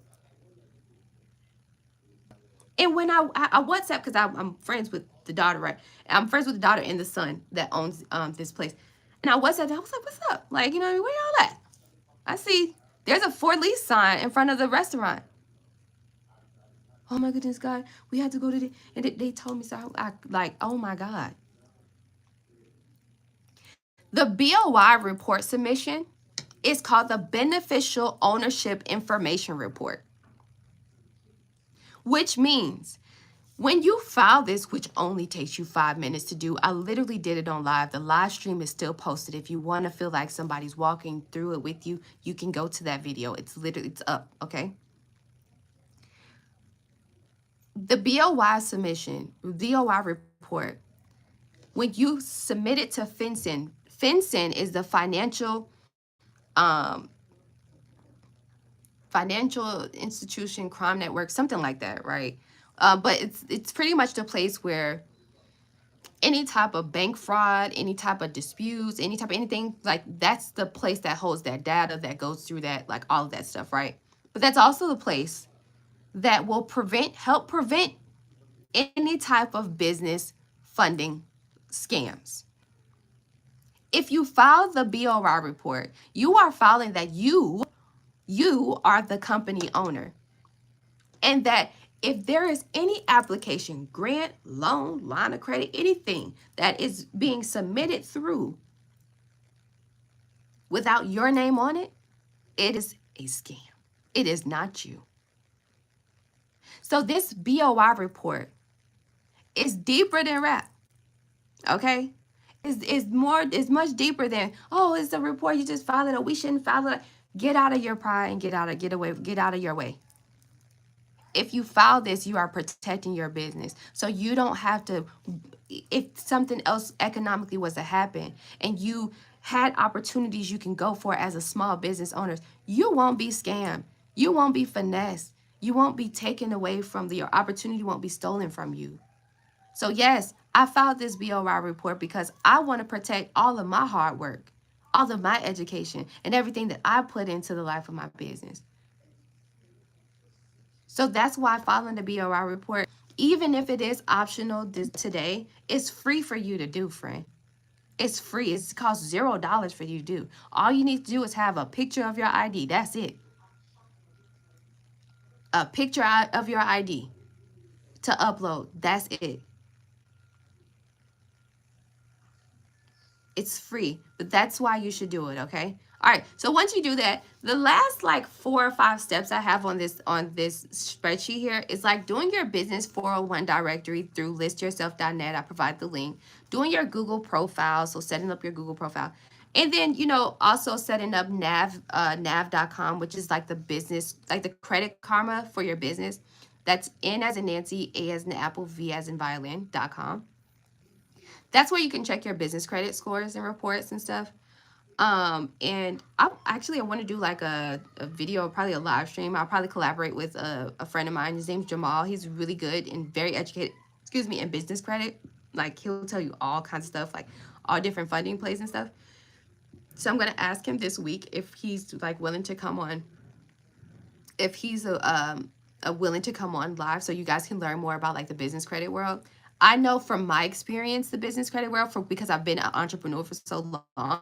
And when I WhatsApp, because I'm friends with the daughter, right? I'm friends with the daughter and the son that owns this place. And I WhatsApped, I was like, what's up? Like, where y'all at? I see there's a for lease sign in front of the restaurant. Oh my goodness, God, we had to go to and they told me, so I like, oh my God. The BOI report submission is called the Beneficial Ownership Information Report, which means when you file this, which only takes you 5 minutes to do, I literally did it on live. The live stream is still posted. If you want to feel like somebody's walking through it with you, you can go to that video. It's up, okay? The BOI submission, BOI report, when you submit it to FinCEN, FinCEN is the financial institution crime network, something like that, right? But it's pretty much the place where any type of bank fraud, any type of disputes, any type of anything, like that's the place that holds that data, that goes through that, like all of that stuff, right? But that's also the place that will help prevent any type of business funding scams. If you file the BOI report, you are filing that you are the company owner, and that if there is any application, grant, loan, line of credit, anything that is being submitted through without your name on it, it is a scam. It is not you. So this BOI report is deeper than rap, okay? It's much deeper than, oh, it's a report, you just file it, or we shouldn't file it. Get out of your pride and get out of your way. If you file this, you are protecting your business. So you don't have to, if something else economically was to happen and you had opportunities you can go for as a small business owner, you won't be scammed. You won't be finessed. You won't be taken away from your opportunity, won't be stolen from you. So, yes, I filed this BOI report because I want to protect all of my hard work, all of my education, and everything that I put into the life of my business. So, that's why filing the BOI report, even if it is optional today, it's free for you to do, friend. It's free. It costs $0 for you to do. All you need to do is have a picture of your ID. That's it. A picture of your ID to upload. That's it. It's free, but that's why you should do it, okay? All right. So once you do that, the last like 4 or 5 steps I have on this spreadsheet here is like doing your business 401 directory through listyourself.net. I provide the link. Doing your Google profile, so setting up your Google profile. And then, also setting up nav.com, which is like the business, like the credit karma for your business. That's N as in Nancy, A as in Apple, V as in violin.com. That's where you can check your business credit scores and reports and stuff. And I want to do like a video, probably a live stream. I'll probably collaborate with a friend of mine. His name's Jamal. He's really good and very educated, in business credit. Like he'll tell you all kinds of stuff, like all different funding plays and stuff. So I'm going to ask him this week if he's like willing to come on, if he's willing to come on live so you guys can learn more about like the business credit world. I know from my experience, the business credit world, because I've been an entrepreneur for so long,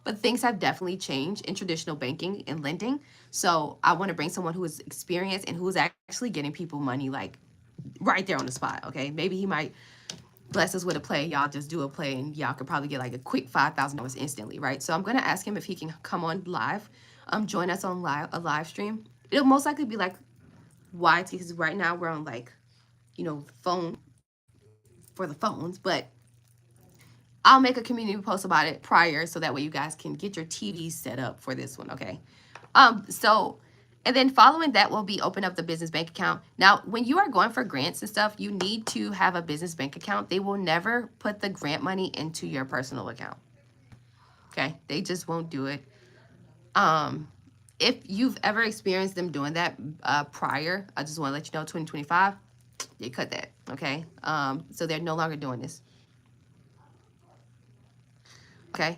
but things have definitely changed in traditional banking and lending. So I want to bring someone who is experienced and who is actually getting people money like right there on the spot. Okay, maybe he might bless us with a play. Y'all just do a play and y'all could probably get like a quick $5,000 instantly, right? So I'm gonna ask him if he can come on live, join us on a live stream. It'll most likely be like YT because right now we're on like, phone for the phones, but I'll make a community post about it prior so that way you guys can get your TV set up for this one, okay? And then following that will be open up the business bank account. Now, when you are going for grants and stuff, you need to have a business bank account. They will never put the grant money into your personal account. Okay? They just won't do it. If you've ever experienced them doing that prior, I just want to let you know 2025, they cut that, okay? So they're no longer doing this. Okay.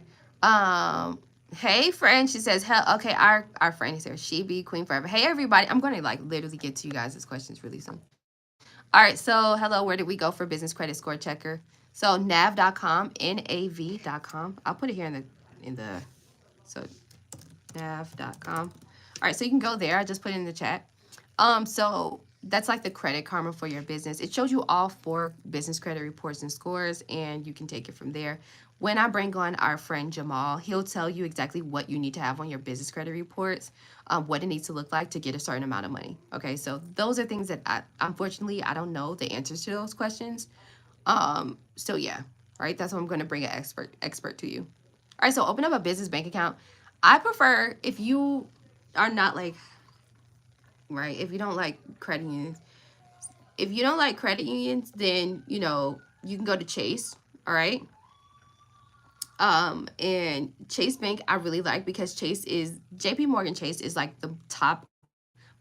Hey friend, she says, hell, okay, our friend is here. She be queen forever. Hey everybody, I'm going to like literally get to you guys' questions really soon. All right, so hello, where did we go for business credit score checker? So nav.com, nav.com. I'll put it here so nav.com. All right, so you can go there. I just put it in the chat. So that's like the credit karma for your business. It shows you all 4 business credit reports and scores, and you can take it from there. When I bring on our friend Jamal, he'll tell you exactly what you need to have on your business credit reports, what it needs to look like to get a certain amount of money. Okay, so those are things that unfortunately, I don't know the answers to those questions. So yeah, right. That's what I'm going to bring an expert to you. All right, so open up a business bank account. I prefer if you are not like, right, if you don't like credit unions. If you don't like credit unions, then, you can go to Chase, all right? And Chase Bank I really like because JP Morgan Chase is like the top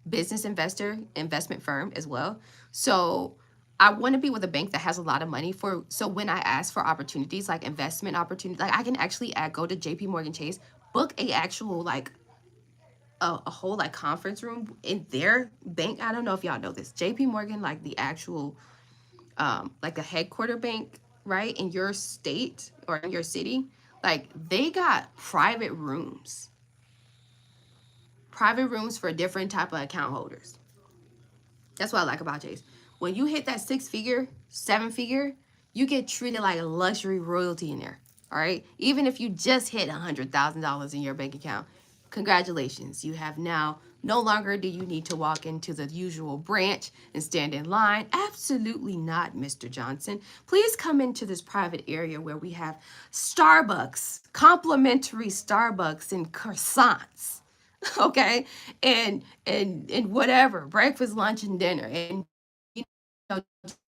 business investment firm as well. So I want to be with a bank that has a lot of money so when I ask for opportunities, like investment opportunities, like I can actually go to JP Morgan Chase, book a actual like a whole like conference room in their bank. I don't know if y'all know this. JP Morgan, like the actual like a headquarter bank, right, in your state or in your city, like they got private rooms for different type of account holders. That's what I like about Chase. When you hit that 6-figure, 7-figure, you get treated like a luxury royalty in there. All right, even if you just hit $100,000 in your bank account, congratulations. You have now no longer do you need to walk into the usual branch and stand in line. Absolutely not, Mr. Johnson. Please come into this private area where we have Starbucks, complimentary Starbucks and croissants, okay, and whatever, breakfast, lunch, and dinner, and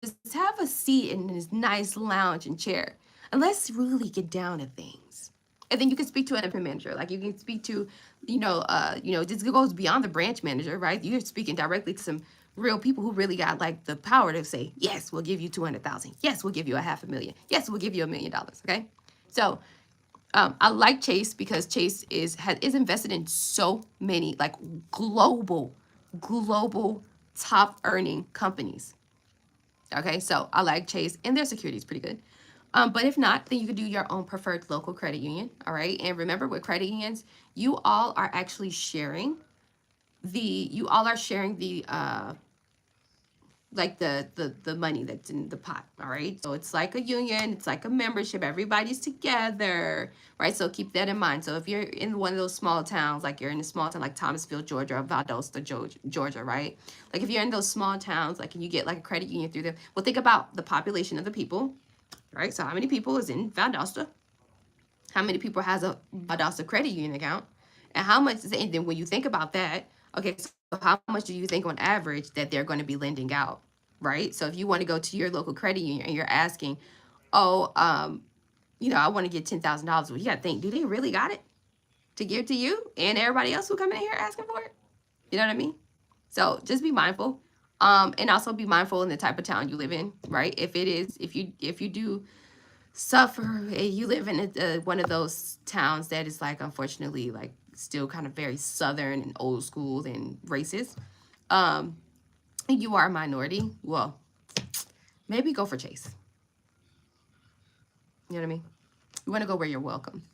just have a seat in this nice lounge and chair, and let's really get down to things. And then you can speak to an investment manager. Like you can speak to, this goes beyond the branch manager, right? You're speaking directly to some real people who really got like the power to say, yes, we'll give you 200,000. Yes, we'll give you a 500,000. Yes, we'll give you $1,000,000. Okay. So I like Chase because Chase is invested in so many like global top earning companies. Okay, so I like Chase and their security is pretty good. But if not, then you could do your own preferred local credit union. All right, and remember with credit unions, you all are actually sharing the like the money that's in the pot. All right, so it's like a union, it's like a membership, everybody's together, right? So keep that in mind. So if you're in one of those small towns, like you're in a small town like Thomasville, Georgia, or Valdosta, Georgia, right? Like if you're in those small towns, like, and you get like a credit union through them, well, think about the population of the people, right? So how many people is in Valdosta? How many people has a Valdosta credit union account? And how much is it? And then when you think about that, okay, so how much do you think on average that they're going to be lending out, right? So if you want to go to your local credit union and you're asking, oh, I want to get $10,000. Well, you got to think, do they really got it to give to you and everybody else who come in here asking for it? You know what I mean? So just be mindful. And also be mindful in the type of town you live in, right? If you do suffer and you live in one of those towns that is like, unfortunately, like still kind of very southern and old school and racist, and you are a minority, well, maybe go for Chase. You know what I mean? You want to go where you're welcome.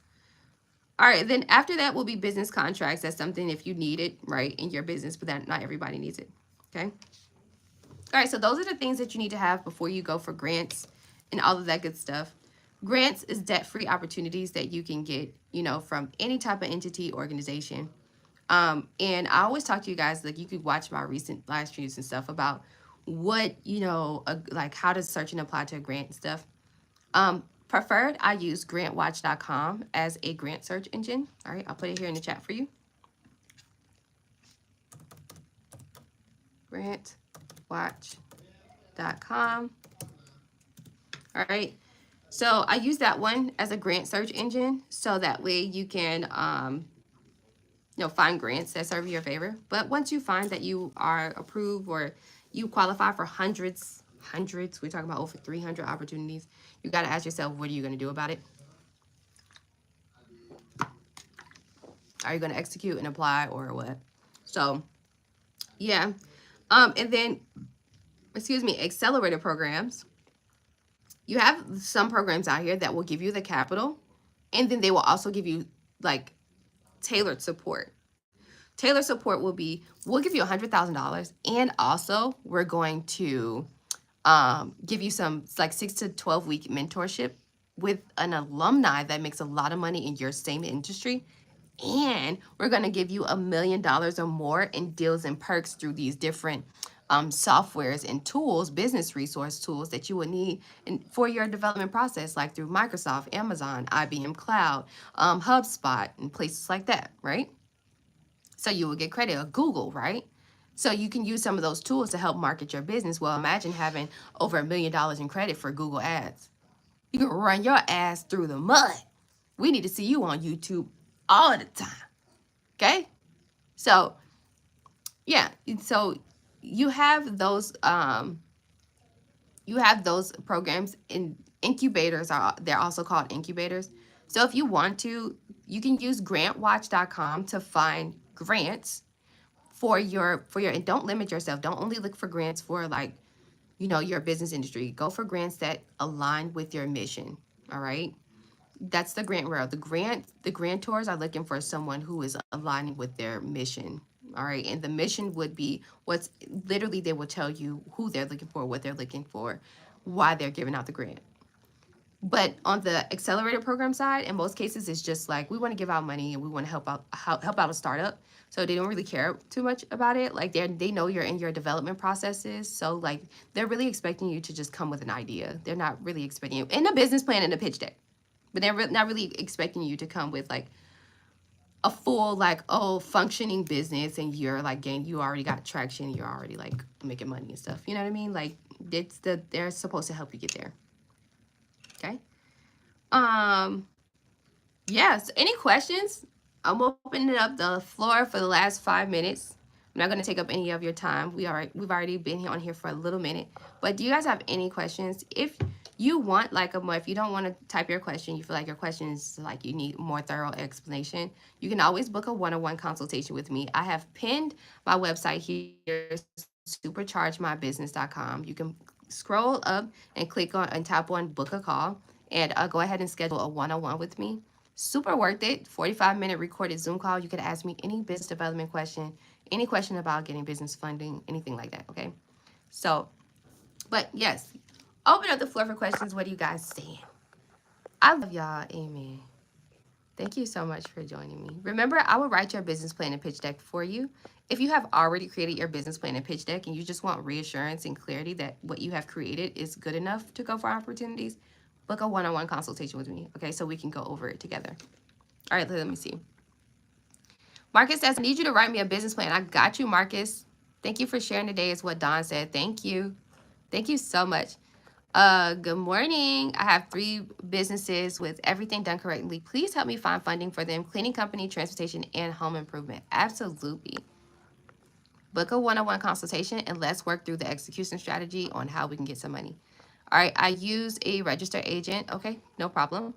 All right, then after that will be business contracts. That's something if you need it, right, in your business, but that not everybody needs it. Okay. All right, so those are the things that you need to have before you go for grants and all of that good stuff. Grants is debt-free opportunities that you can get, from any type of entity, organization. And I always talk to you guys, like you could watch my recent live streams and stuff about what, like how to search and apply to a grant and stuff. Preferred, I use grantwatch.com as a grant search engine. All right, I'll put it here in the chat for you. Grantwatch.com. All right. So I use that one as a grant search engine, so that way you can, find grants that serve your favor. But once you find that you are approved or you qualify for hundreds, we're talking about over 300 opportunities, you got to ask yourself, what are you going to do about it? Are you going to execute and apply or what? So, yeah. And then, accelerator programs. You have some programs out here that will give you the capital, and then they will also give you like tailored support. Tailored support will be, we'll give you $100,000, and also we're going to give you some like 6 to 12 week mentorship with an alumni that makes a lot of money in your same industry. And we're going to give you $1 million or more in deals and perks through these different softwares and tools, business resource tools that you would need for your development process, like through Microsoft, Amazon, IBM Cloud, HubSpot, and places like that, right? So you will get credit, or Google, right? So you can use some of those tools to help market your business. Well, imagine having over $1 million in credit for Google Ads. You can run your ass through the mud. We need to see you on YouTube all the time. Okay? So, yeah. So you have those programs in incubators. They're also called incubators. So if you want to, you can use grantwatch.com to find grants for your, and don't limit yourself. Don't only look for grants for like, your business industry. Go for grants that align with your mission. All right. That's the grant world. The grantors are looking for someone who is aligning with their mission. All right. And the mission would be what's literally, they will tell you who they're looking for, what they're looking for, why they're giving out the grant. But on the accelerator program side, in most cases, it's just like, we want to give out money and we want to help out a startup. So they don't really care too much about it. Like they know you're in your development processes. So like they're really expecting you to just come with an idea. They're not really expecting you in a business plan and a pitch deck. But they're not really expecting you to come with like a full functioning business, and you're like you already got traction, you're already like making money and stuff. You know what I mean? Like they're supposed to help you get there. Okay. Yes. Any questions? I'm opening up the floor for the last 5 minutes. I'm not going to take up any of your time. We've already been here on here for a little minute. But do you guys have any questions? If you want like a more, if you don't want to type your question, you feel like your question is like you need more thorough explanation, you can always book a one-on-one consultation with me. I have pinned my website here, superchargemybusiness.com. You can scroll up and click on and tap on book a call, and go ahead and schedule a one-on-one with me. Super worth it. 45-minute recorded Zoom call. You could ask me any business development question, any question about getting business funding, anything like that. Okay. So, but yes, open up the floor for questions. What do you guys saying? I love y'all. Amen. Thank you so much for joining me. Remember, I will write your business plan and pitch deck for you. If you have already created your business plan and pitch deck and you just want reassurance and clarity that what you have created is good enough to go for opportunities, book a one-on-one consultation with me, okay? So we can go over it together. All right, let me see. Marcus says, I need you to write me a business plan. I got you, Marcus. Thank you for sharing today, is what Don said. Thank you. Thank you so much. Good morning. I have 3 businesses with everything done correctly. Please help me find funding for them. Cleaning company, transportation, and home improvement. Absolutely. Book a one-on-one consultation and let's work through the execution strategy on how we can get some money. All right, I use a registered agent. Okay, no problem.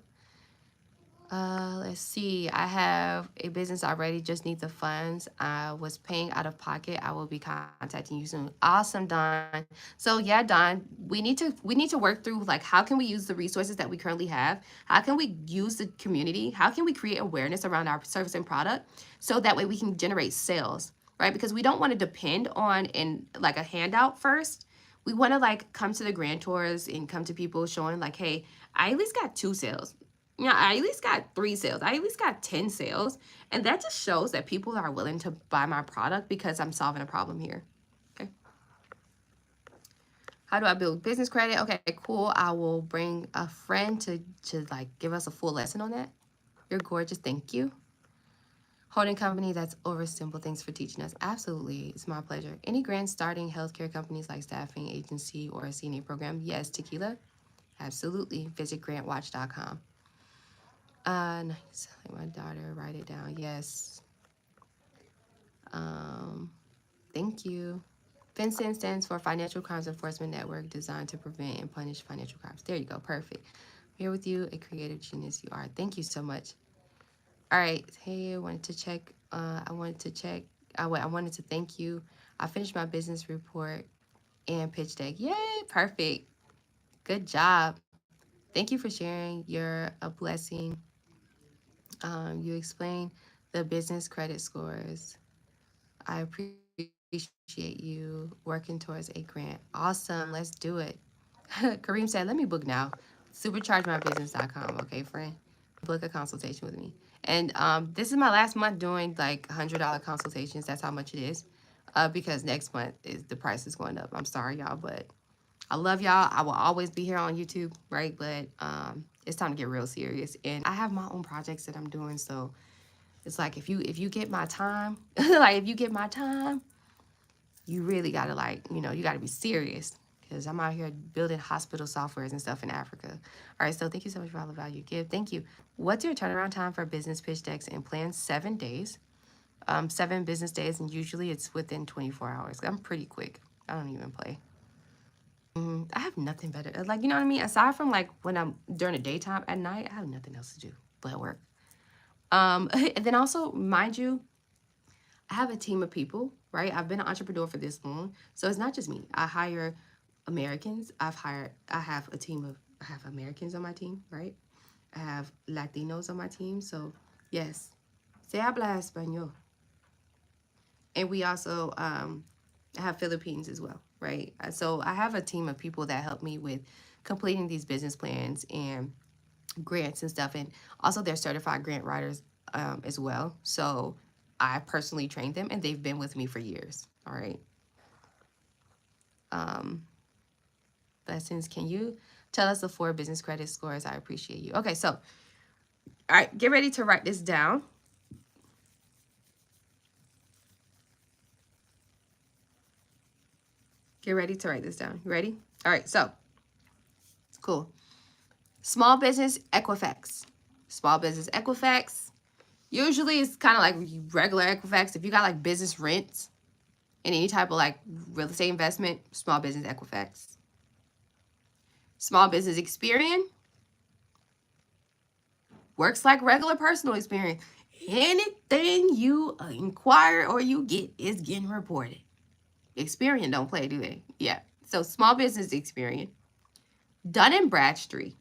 Let's see. I have a business already, just need the funds. I was paying out of pocket. I will be contacting you soon. Awesome, Don. So yeah, Don, we need to work through like how can we use the resources that we currently have? How can we use the community? How can we create awareness around our service and product so that way we can generate sales, right? Because we don't want to depend on in like a handout first. We want to like come to the grand tours and come to people showing like, hey, I at least got 2 sales. Yeah, I at least got 3 sales. I at least got 10 sales. And that just shows that people are willing to buy my product because I'm solving a problem here. Okay. How do I build business credit? Okay, cool. I will bring a friend to like give us a full lesson on that. You're gorgeous. Thank you. Holding company that's over simple. Thanks for teaching us. Absolutely. It's my pleasure. Any grants starting healthcare companies like staffing agency or a CNA program? Yes, Tequila. Absolutely. Visit grantwatch.com. Nice. Like my daughter, write it down. Yes. Thank you. FinCEN stands for Financial Crimes Enforcement Network, designed to prevent and punish financial crimes. There you go. Perfect. I'm here with you, a creative genius you are. Thank you so much. All right. Hey, I wanted to check. I wanted to thank you. I finished my business report and pitch deck. Yay. Perfect. Good job. Thank you for sharing. You're a blessing. You explained the business credit scores. I appreciate you working towards a grant. Awesome. Let's do it. Kareem said, let me book now. Superchargemybusiness.com. Okay, friend. Book a consultation with me. And this is my last month doing like $100 consultations. That's how much it is. Because next month is the price is going up. I'm sorry, y'all, but I love y'all. I will always be here on YouTube, right? But it's time to get real serious. And I have my own projects that I'm doing, so it's like if you get my time, like if you get my time, you really gotta like, you gotta be serious. Because I'm out here building hospital softwares and stuff in Africa. All right, so thank you so much for all the value you give. Thank you. What's your turnaround time for business pitch decks and plans? 7 days. 7 business days, and usually it's within 24 hours. I'm pretty quick. I don't even play. I have nothing better. Like, you know what I mean? Aside from like when I'm during the daytime, at night, I have nothing else to do but work. And then also, mind you, I have a team of people, right? I've been an entrepreneur for this long. So it's not just me. I hire Americans. I have I have Americans on my team, right? I have Latinos on my team. So yes, se habla español. And we also have Philippines as well, right? So I have a team of people that help me with completing these business plans and grants and stuff. And also they're certified grant writers as well. So I personally trained them and they've been with me for years. All right. Blessings. Can you tell us the 4 business credit scores? I appreciate you. Okay. So, all right, get ready to write this down. Get ready to write this down. You ready? All right. So, cool. Small business Equifax. Small business Equifax. Usually it's kind of like regular Equifax. If you got like business rents and any type of like real estate investment, small business Equifax. Small business Experian works like regular personal experience. Anything you inquire or you get is getting reported. Experian don't play, do they? Yeah. So small business Experian. Dun and Bradstreet.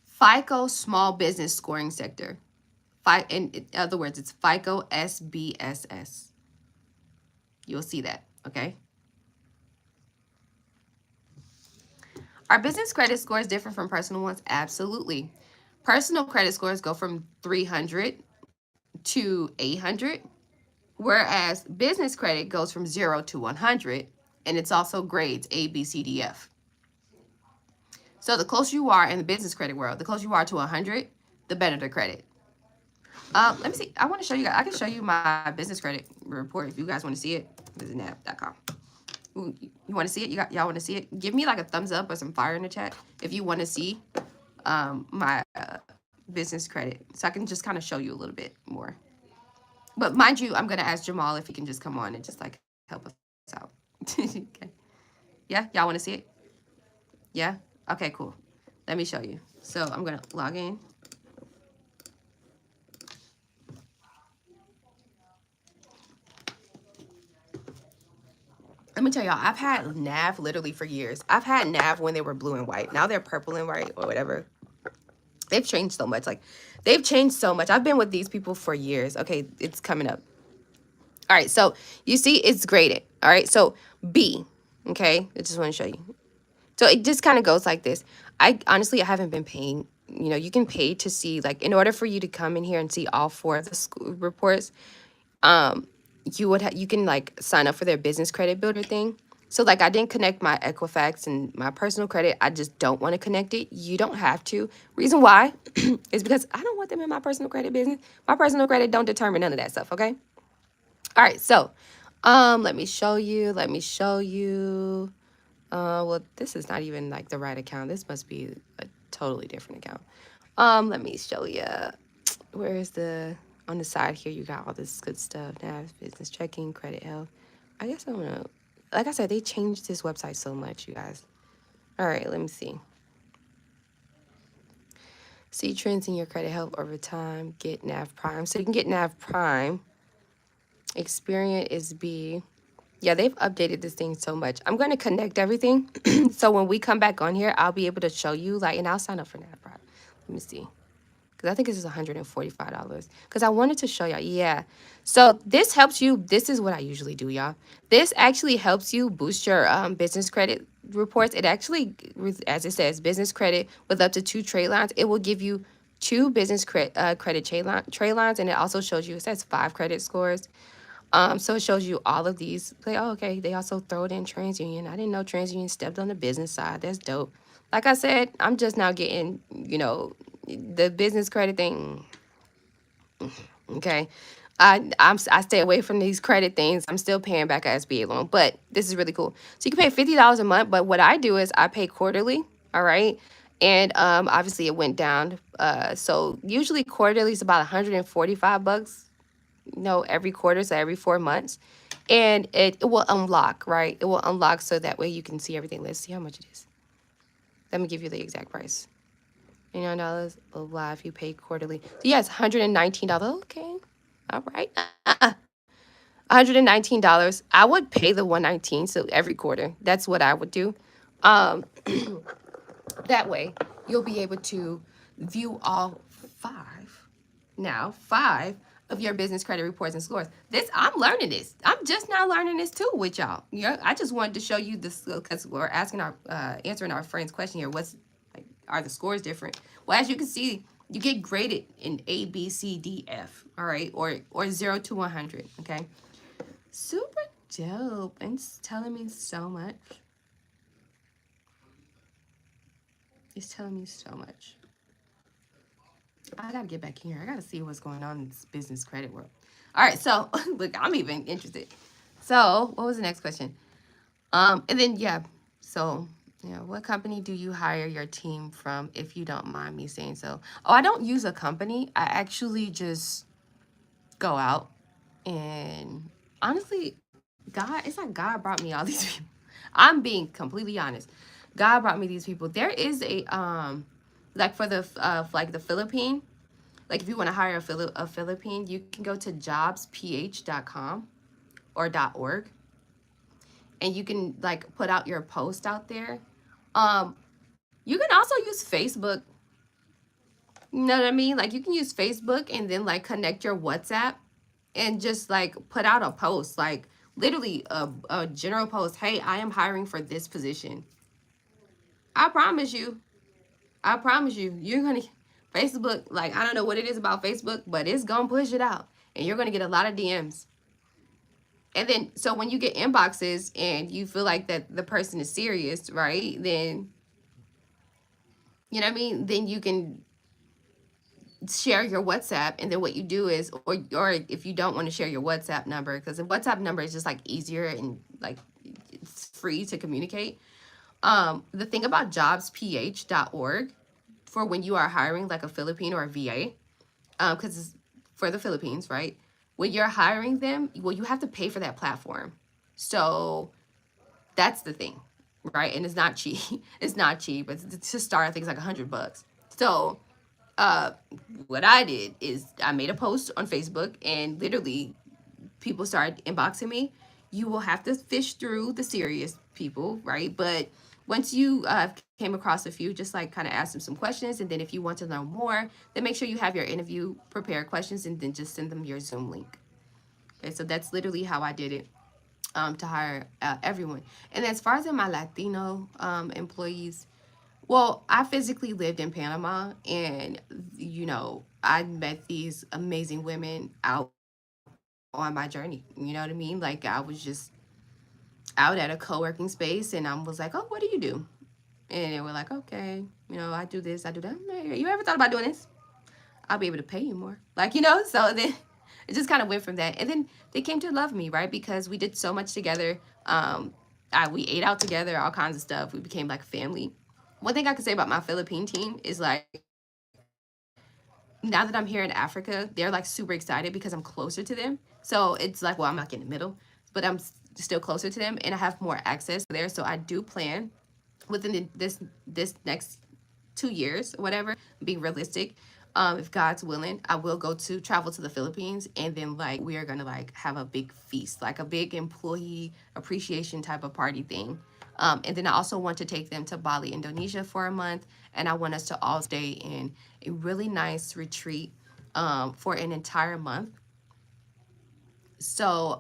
FICO Small Business Scoring Sector. In other words, it's FICO SBSS. You'll see that, okay? Are business credit scores different from personal ones? Absolutely. Personal credit scores go from 300 to 800, whereas business credit goes from 0 to 100, and it's also grades A, B, C, D, F. So the closer you are in the business credit world, the closer you are to 100, the better the credit. Let me see. I want to show you guys. I can show you my business credit report if you guys want to see it. This is nav.com. You want to see it? Y'all want to see it? Give me like a thumbs up or some fire in the chat if you want to see my business credit, so I can just kind of show you a little bit more. But mind you, I'm gonna ask Jamal if he can just come on and just like help us out. Okay. Yeah, y'all want to see it? Yeah. Okay. Cool. Let me show you. So I'm gonna log in. Let me tell y'all, I've had NAV literally for years. I've had NAV when they were blue and white. Now they're purple and white or whatever. They've changed so much. Like, they've changed so much. I've been with these people for years. Okay, it's coming up. All right, so you see it's graded. All right, so B, okay? I just want to show you. So it just kind of goes like this. I haven't been paying. You know, you can pay to see, like, in order for you to come in here and see all 4 of the school reports, you can like sign up for their business credit builder thing. So like I didn't connect my Equifax and my personal credit. I just don't want to connect it. You don't have to. Reason why is because I don't want them in my personal credit business. My personal credit don't determine none of that stuff, okay? All right, so let me show you. Well, this is not even like the right account. This must be a totally different account. Let me show you. Where is the, on the side here, you got all this good stuff. NAV, business checking, credit health. I guess I don't know. Like I said, they changed this website so much, you guys. All right, let me see. See trends in your credit health over time. Get NAV Prime. So you can get NAV Prime. Experian is B. Yeah, they've updated this thing so much. I'm going to connect everything. So when we come back on here, I'll be able to show you, like, and I'll sign up for NAV Prime. Let me see. Because I think this is $145. Because I wanted to show y'all. Yeah. So this helps you. This is what I usually do, y'all. This actually helps you boost your business credit reports. It actually, as it says, business credit with up to 2 trade lines. It will give you 2 business credit trade lines. And it also shows you, it says 5 credit scores. So it shows you all of these. Like, oh, okay. They also throw it in TransUnion. I didn't know TransUnion stepped on the business side. That's dope. Like I said, I'm just now getting, you know, the business credit thing. Okay. I stay away from these credit things. I'm still paying back a SBA loan, but this is really cool. So you can pay $50 a month, but what I do is I pay quarterly. All right. And obviously it went down. So usually quarterly is about $145, you know, every quarter, so every 4 months. And it will unlock, right? It will unlock so that way you can see everything. Let's see how much it is. Let me give you the exact price. $89 live, you pay quarterly. So yes, $119. Okay. All right. $119. I would pay the $119, so every quarter. That's what I would do. That way you'll be able to view all 5 of your business credit reports and scores. I'm learning this. I'm just now learning this too with y'all. Yeah, I just wanted to show you this because we're asking answering our friend's question here. Are the scores different? Well, as you can see, you get graded in A, B, C, D, F. All right, or 0 to 100. Okay, super dope. And it's telling me so much. It's telling me so much. I gotta get back here. I gotta see what's going on in this business credit world. All right, so look, I'm even interested. So what was the next question? And then yeah, so Yeah, what company do you hire your team from, if you don't mind me saying so? Oh, I don't use a company. I actually just go out and honestly, God, it's like God brought me all these people. I'm being completely honest. God brought me these people. There is a like for the like the Philippine, like if you want to hire a Philippine, you can go to jobsph.com or .org, and you can like put out your post out there. Um, you can also use Facebook. You know what I mean? Like you can use Facebook and then like connect your WhatsApp and just like put out a post, like literally a general post. Hey, I am hiring for this position. I promise you, I promise you, you're gonna Facebook, like I don't know what it is about Facebook, but it's gonna push it out. And you're gonna get a lot of DMs. And then so when you get inboxes and you feel like that the person is serious, right? Then you know what I mean? Then you can share your WhatsApp, and then what you do is, or if you don't want to share your WhatsApp number, because the WhatsApp number is just like easier and like it's free to communicate. The thing about jobsph.org for when you are hiring like a Philippine or a VA, because it's for the Philippines, right? When you're hiring them, well, you have to pay for that platform. So that's the thing, right? And it's not cheap. It's not cheap. It's to start, I think it's like $100. So uh what I did is I made a post on Facebook, and literally people started inboxing me. You will have to fish through the serious people, right? But once you came across a few, just like kind of ask them some questions, and then if you want to know more, then make sure you have your interview prepared questions, and then just send them your Zoom link. Okay, so that's literally how I did it, to hire everyone. And as far as in my Latino employees, well, I physically lived in Panama, and I met these amazing women out on my journey. You know what I mean? Like I was just out at a co-working space, and I was like, "Oh, what do you do?" And they were like, "Okay, I do this, I do that." I'm like, you ever thought about doing this? I'll be able to pay you more. Like, so then it just kind of went from that. And then they came to love me, right? Because we did so much together. We ate out together, all kinds of stuff. We became like family. One thing I could say about my Philippine team is like, now that I'm here in Africa, they're like super excited because I'm closer to them. So it's like, well, I'm not in the middle, but I'm still closer to them, and I have more access there. So I do plan within this next 2 years, whatever, being realistic. If God's willing, I will travel to the Philippines, and then like we are gonna like have a big feast, like a big employee appreciation type of party thing. And then I also want to take them to Bali, Indonesia for a month, and I want us to all stay in a really nice retreat for an entire month. So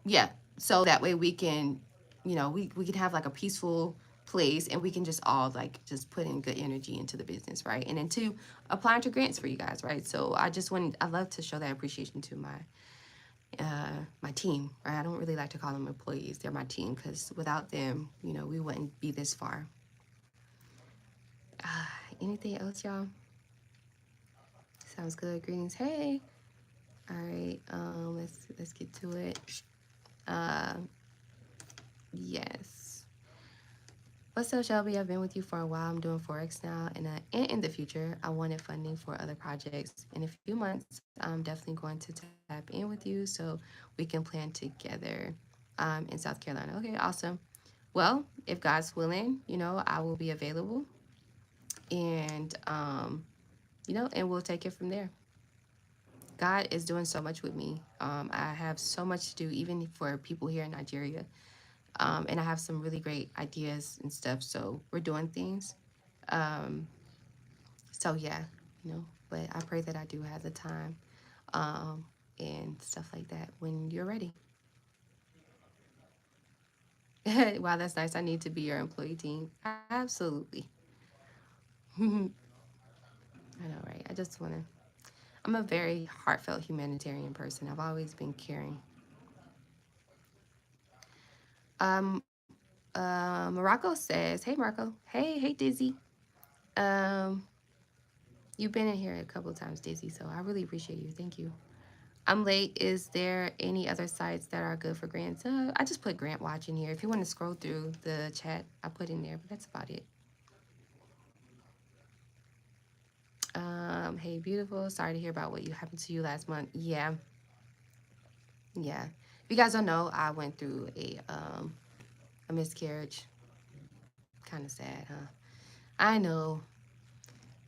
yeah, so that way we can, we can have like a peaceful place, and we can just all like just put in good energy into the business, right? And then two, applying to grants for you guys, right? So I love to show that appreciation to my team, right? I don't really like to call them employees. They're my team, because without them, we wouldn't be this far. Anything else, y'all? Sounds good. Greetings. Hey. All right. Let's get to it. Yes. What's up, Shelby? I've been with you for a while. I'm doing Forex now, and in the future, I wanted funding for other projects. In a few months, I'm definitely going to tap in with you so we can plan together in South Carolina. Okay, awesome. Well, if God's willing, I will be available, and and we'll take it from there. God is doing so much with me. I have so much to do, even for people here in Nigeria. And I have some really great ideas and stuff. So we're doing things. Um, so yeah, but I pray that I do have the time and stuff like that when you're ready. Wow, that's nice. I need to be your employee team. Absolutely. I know, right? I just want to. I'm a very heartfelt humanitarian person. I've always been caring. Um, Morocco says, "Hey, Morocco. Hey, Dizzy. Um, you've been in here a couple of times, Dizzy. So I really appreciate you. Thank you. I'm late. Is there any other sites that are good for grants? I just put Grant Watch in here. If you want to scroll through the chat, I put in there, but that's about it. Hey, beautiful. Sorry to hear about what you happened to you last month. Yeah, yeah. If you guys don't know, I went through a miscarriage. Kind of sad, huh? I know,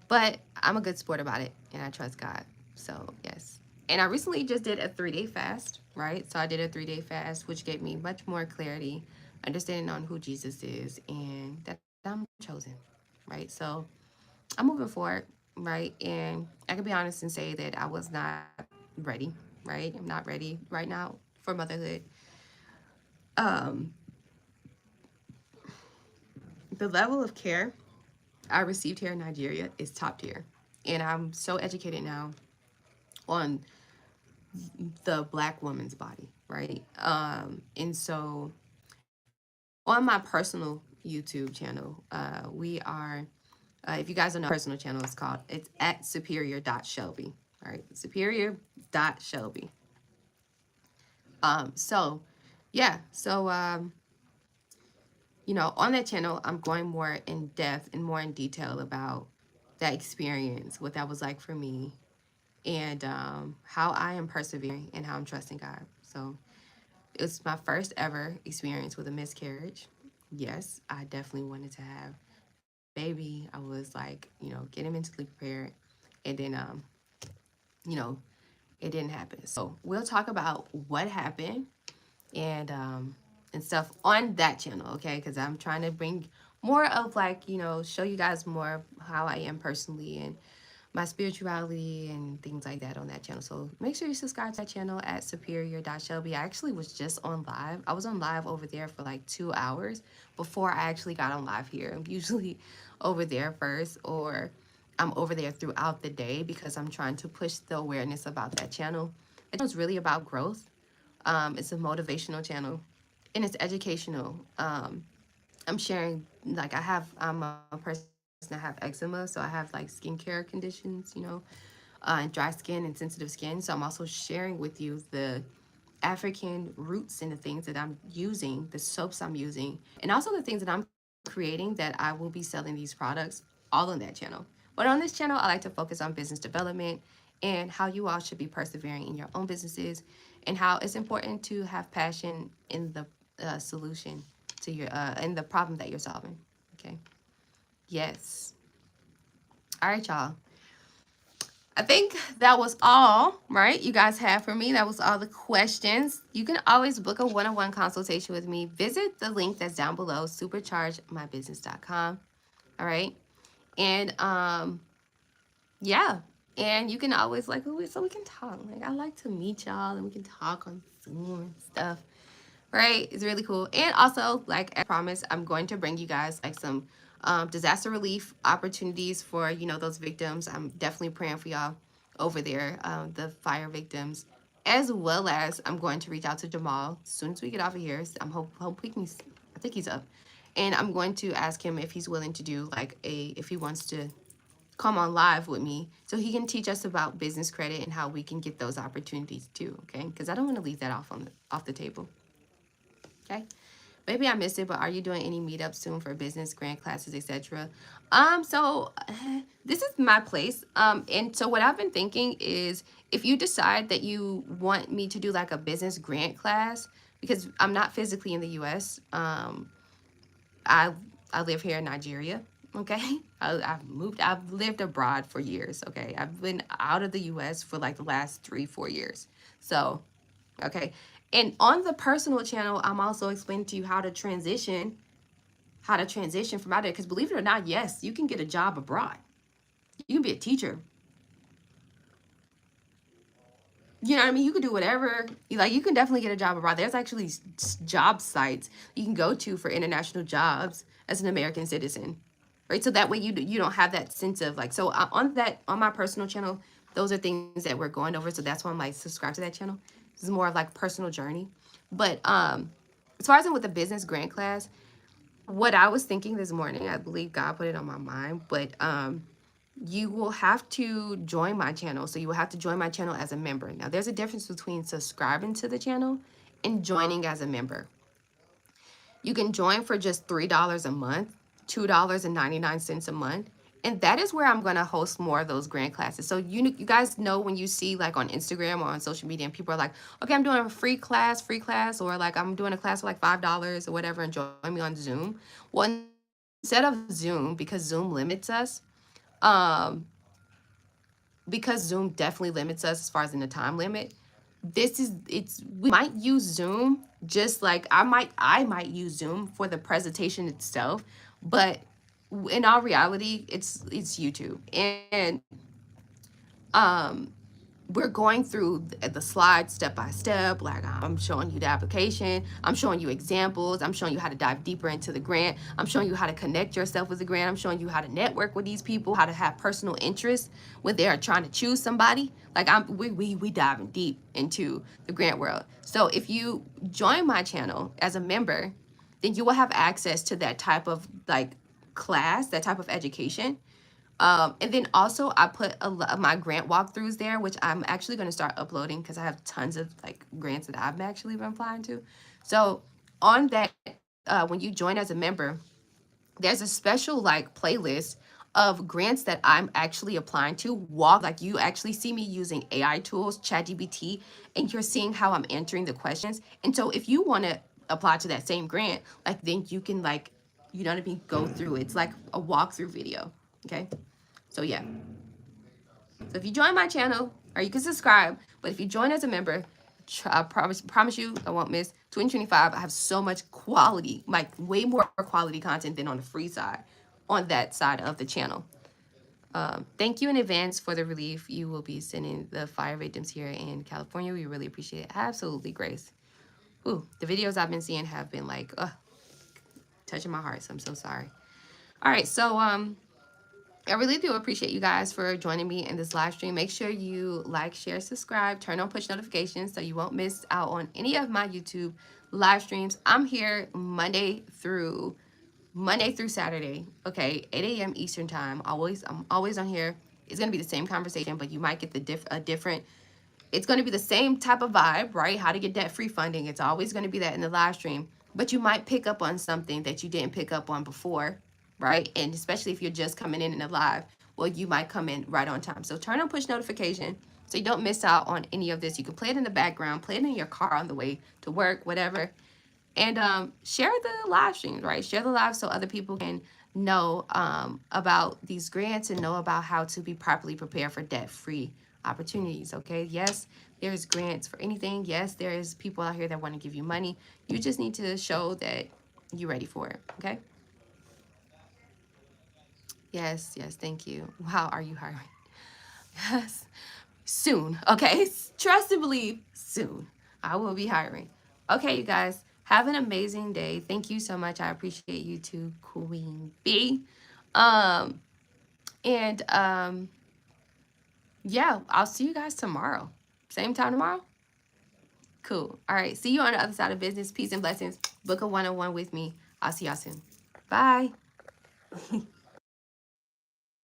but I'm a good sport about it, and I trust God. So yes. And I recently just did a 3-day fast, right? So I did a 3-day fast, which gave me much more clarity, understanding on who Jesus is, and that I'm chosen, right? So I'm moving forward, right? And I can be honest and say that I was not ready, right? I'm not ready right now for motherhood. Um, the level of care I received here in Nigeria is top tier. And I'm so educated now on the Black woman's body, right? And so on my personal YouTube channel, we are, if you guys don't know, personal channel is called, it's at superior.shelby, all right? Superior.shelby. So yeah, so you know, on that channel, I'm going more in depth and more in detail about that experience, what that was like for me, and how I am persevering and how I'm trusting God. So it's my first ever experience with a miscarriage. Yes, I definitely wanted to have baby. I was like, you know, getting mentally prepared, and then you know, it didn't happen. So we'll talk about what happened and stuff on that channel, okay? Because I'm trying to bring more of like, you know, show you guys more of how I am personally and my spirituality and things like that on that channel. So make sure you subscribe to that channel at superior.shelby. I actually was just on live. I was on live over there for like 2 hours before I actually got on live here. I'm usually over there first, or I'm over there throughout the day because I'm trying to push the awareness about that channel. It's really about growth. It's a motivational channel and it's educational. I'm sharing, like, I'm a person that have eczema, so I have like skincare conditions, you know, and dry skin and sensitive skin. So I'm also sharing with you the African roots and the things that I'm using, the soaps I'm using, and also the things that I'm creating that I will be selling these products all on that channel. But on this channel, I like to focus on business development and how you all should be persevering in your own businesses and how it's important to have passion in the solution to your in the problem that you're solving. Okay. Yes. All right, y'all. I think that was all, right? You guys have for me. That was all the questions. You can always book a one-on-one consultation with me. Visit the link that's down below, superchargemybusiness.com. All right. And yeah. And you can always like, so we can talk. Like, I like to meet y'all and we can talk on Zoom and stuff. Right? It's really cool. And also, like I promised, I'm going to bring you guys like some disaster relief opportunities for, you know, those victims. I'm definitely praying for y'all over there, the fire victims, as well as I'm going to reach out to Jamal as soon as we get off of here. I'm hope he can, I think he's up. And I'm going to ask him if he's willing to do like if he wants to come on live with me so he can teach us about business credit and how we can get those opportunities too, okay? Because I don't want to leave that off the table. Okay. Maybe I missed it, but are you doing any meetups soon for business, grant classes, etc.? So this is my place. And so what I've been thinking is if you decide that you want me to do like a business grant class, because I'm not physically in the US, I live here in Nigeria. Okay. I've lived abroad for years. Okay. I've been out of the US for like the last 3-4 years. So okay. And on the personal channel, I'm also explaining to you how to transition from out there. Because believe it or not, yes, you can get a job abroad. You can be a teacher. You know what I mean? You can do whatever. You can definitely get a job abroad. There's actually job sites you can go to for international jobs as an American citizen, right? So that way you don't have that sense of like. So on my personal channel, those are things that we're going over. So that's why I'm like subscribe to that channel. This is more of like personal journey. But as far as with the business grant class, what I was thinking this morning, I believe God put it on my mind, but you will have to join my channel. So you will have to join my channel as a member. Now, there's a difference between subscribing to the channel and joining as a member. You can join for just $3 a month, $2.99 a month. And that is where I'm going to host more of those grant classes. So you guys know when you see like on Instagram or on social media and people are like, okay, I'm doing a free class, or like I'm doing a class for like $5 or whatever and join me on Zoom. Well, instead of Zoom, because Zoom limits us, um, because Zoom definitely limits us as far as in the time limit, we might use Zoom just like I might use Zoom for the presentation itself, but in all reality, it's YouTube. And um we're going through the slides step by step. Like I'm showing you the application, I'm showing you examples, I'm showing you how to dive deeper into the grant, I'm showing you how to connect yourself with the grant, I'm showing you how to network with these people, how to have personal interest when they are trying to choose somebody. Like we diving deep into the grant world. So if you join my channel as a member, then you will have access to that type of like class, that type of education. And then also I put my grant walkthroughs there, which I'm actually going to start uploading because I have tons of like grants that I've actually been applying to. So on that, when you join as a member, there's a special like playlist of grants that I'm actually applying to. Like you actually see me using AI tools, ChatGPT, and you're seeing how I'm answering the questions. And so if you want to apply to that same grant, like then you can like, you know what I mean, go through it. It's like a walkthrough video. Okay. So yeah. So if you join my channel, or you can subscribe, but if you join as a member, I promise you, I won't miss 2025. I have so much quality, like way more quality content than on the free side, on that side of the channel. Thank you in advance for the relief you will be sending the fire victims here in California. We really appreciate it. Absolutely, Grace. Ooh, the videos I've been seeing have been like, touching my heart. So I'm so sorry. All right, so I really do appreciate you guys for joining me in this live stream. Make sure you like, share, subscribe, turn on push notifications so you won't miss out on any of my YouTube live streams. I'm here Monday through Saturday, okay, 8 a.m. Eastern time. I'm always on here. It's gonna be the same conversation, but you might get a different. It's gonna be the same type of vibe, right? How to get debt-free funding. It's always gonna be that in the live stream, but you might pick up on something that you didn't pick up on before, right? And especially if you're just coming in the live, well, you might come in right on time. So turn on push notification so you don't miss out on any of this. You can play it in the background, play it in your car on the way to work, whatever. And share the live streams, right? Share the live so other people can know about these grants and know about how to be properly prepared for debt-free opportunities, okay? Yes, there's grants for anything. Yes, there's people out here that want to give you money. You just need to show that you're ready for it, okay? Yes, thank you. Wow, are you hiring? Yes, soon, okay? Trust and believe, soon. I will be hiring. Okay, you guys, have an amazing day. Thank you so much. I appreciate you too, Queen B. Um, and yeah, I'll see you guys tomorrow. Same time tomorrow? Cool. All right, see you on the other side of business. Peace and blessings. Book a one-on-one with me. I'll see y'all soon. Bye.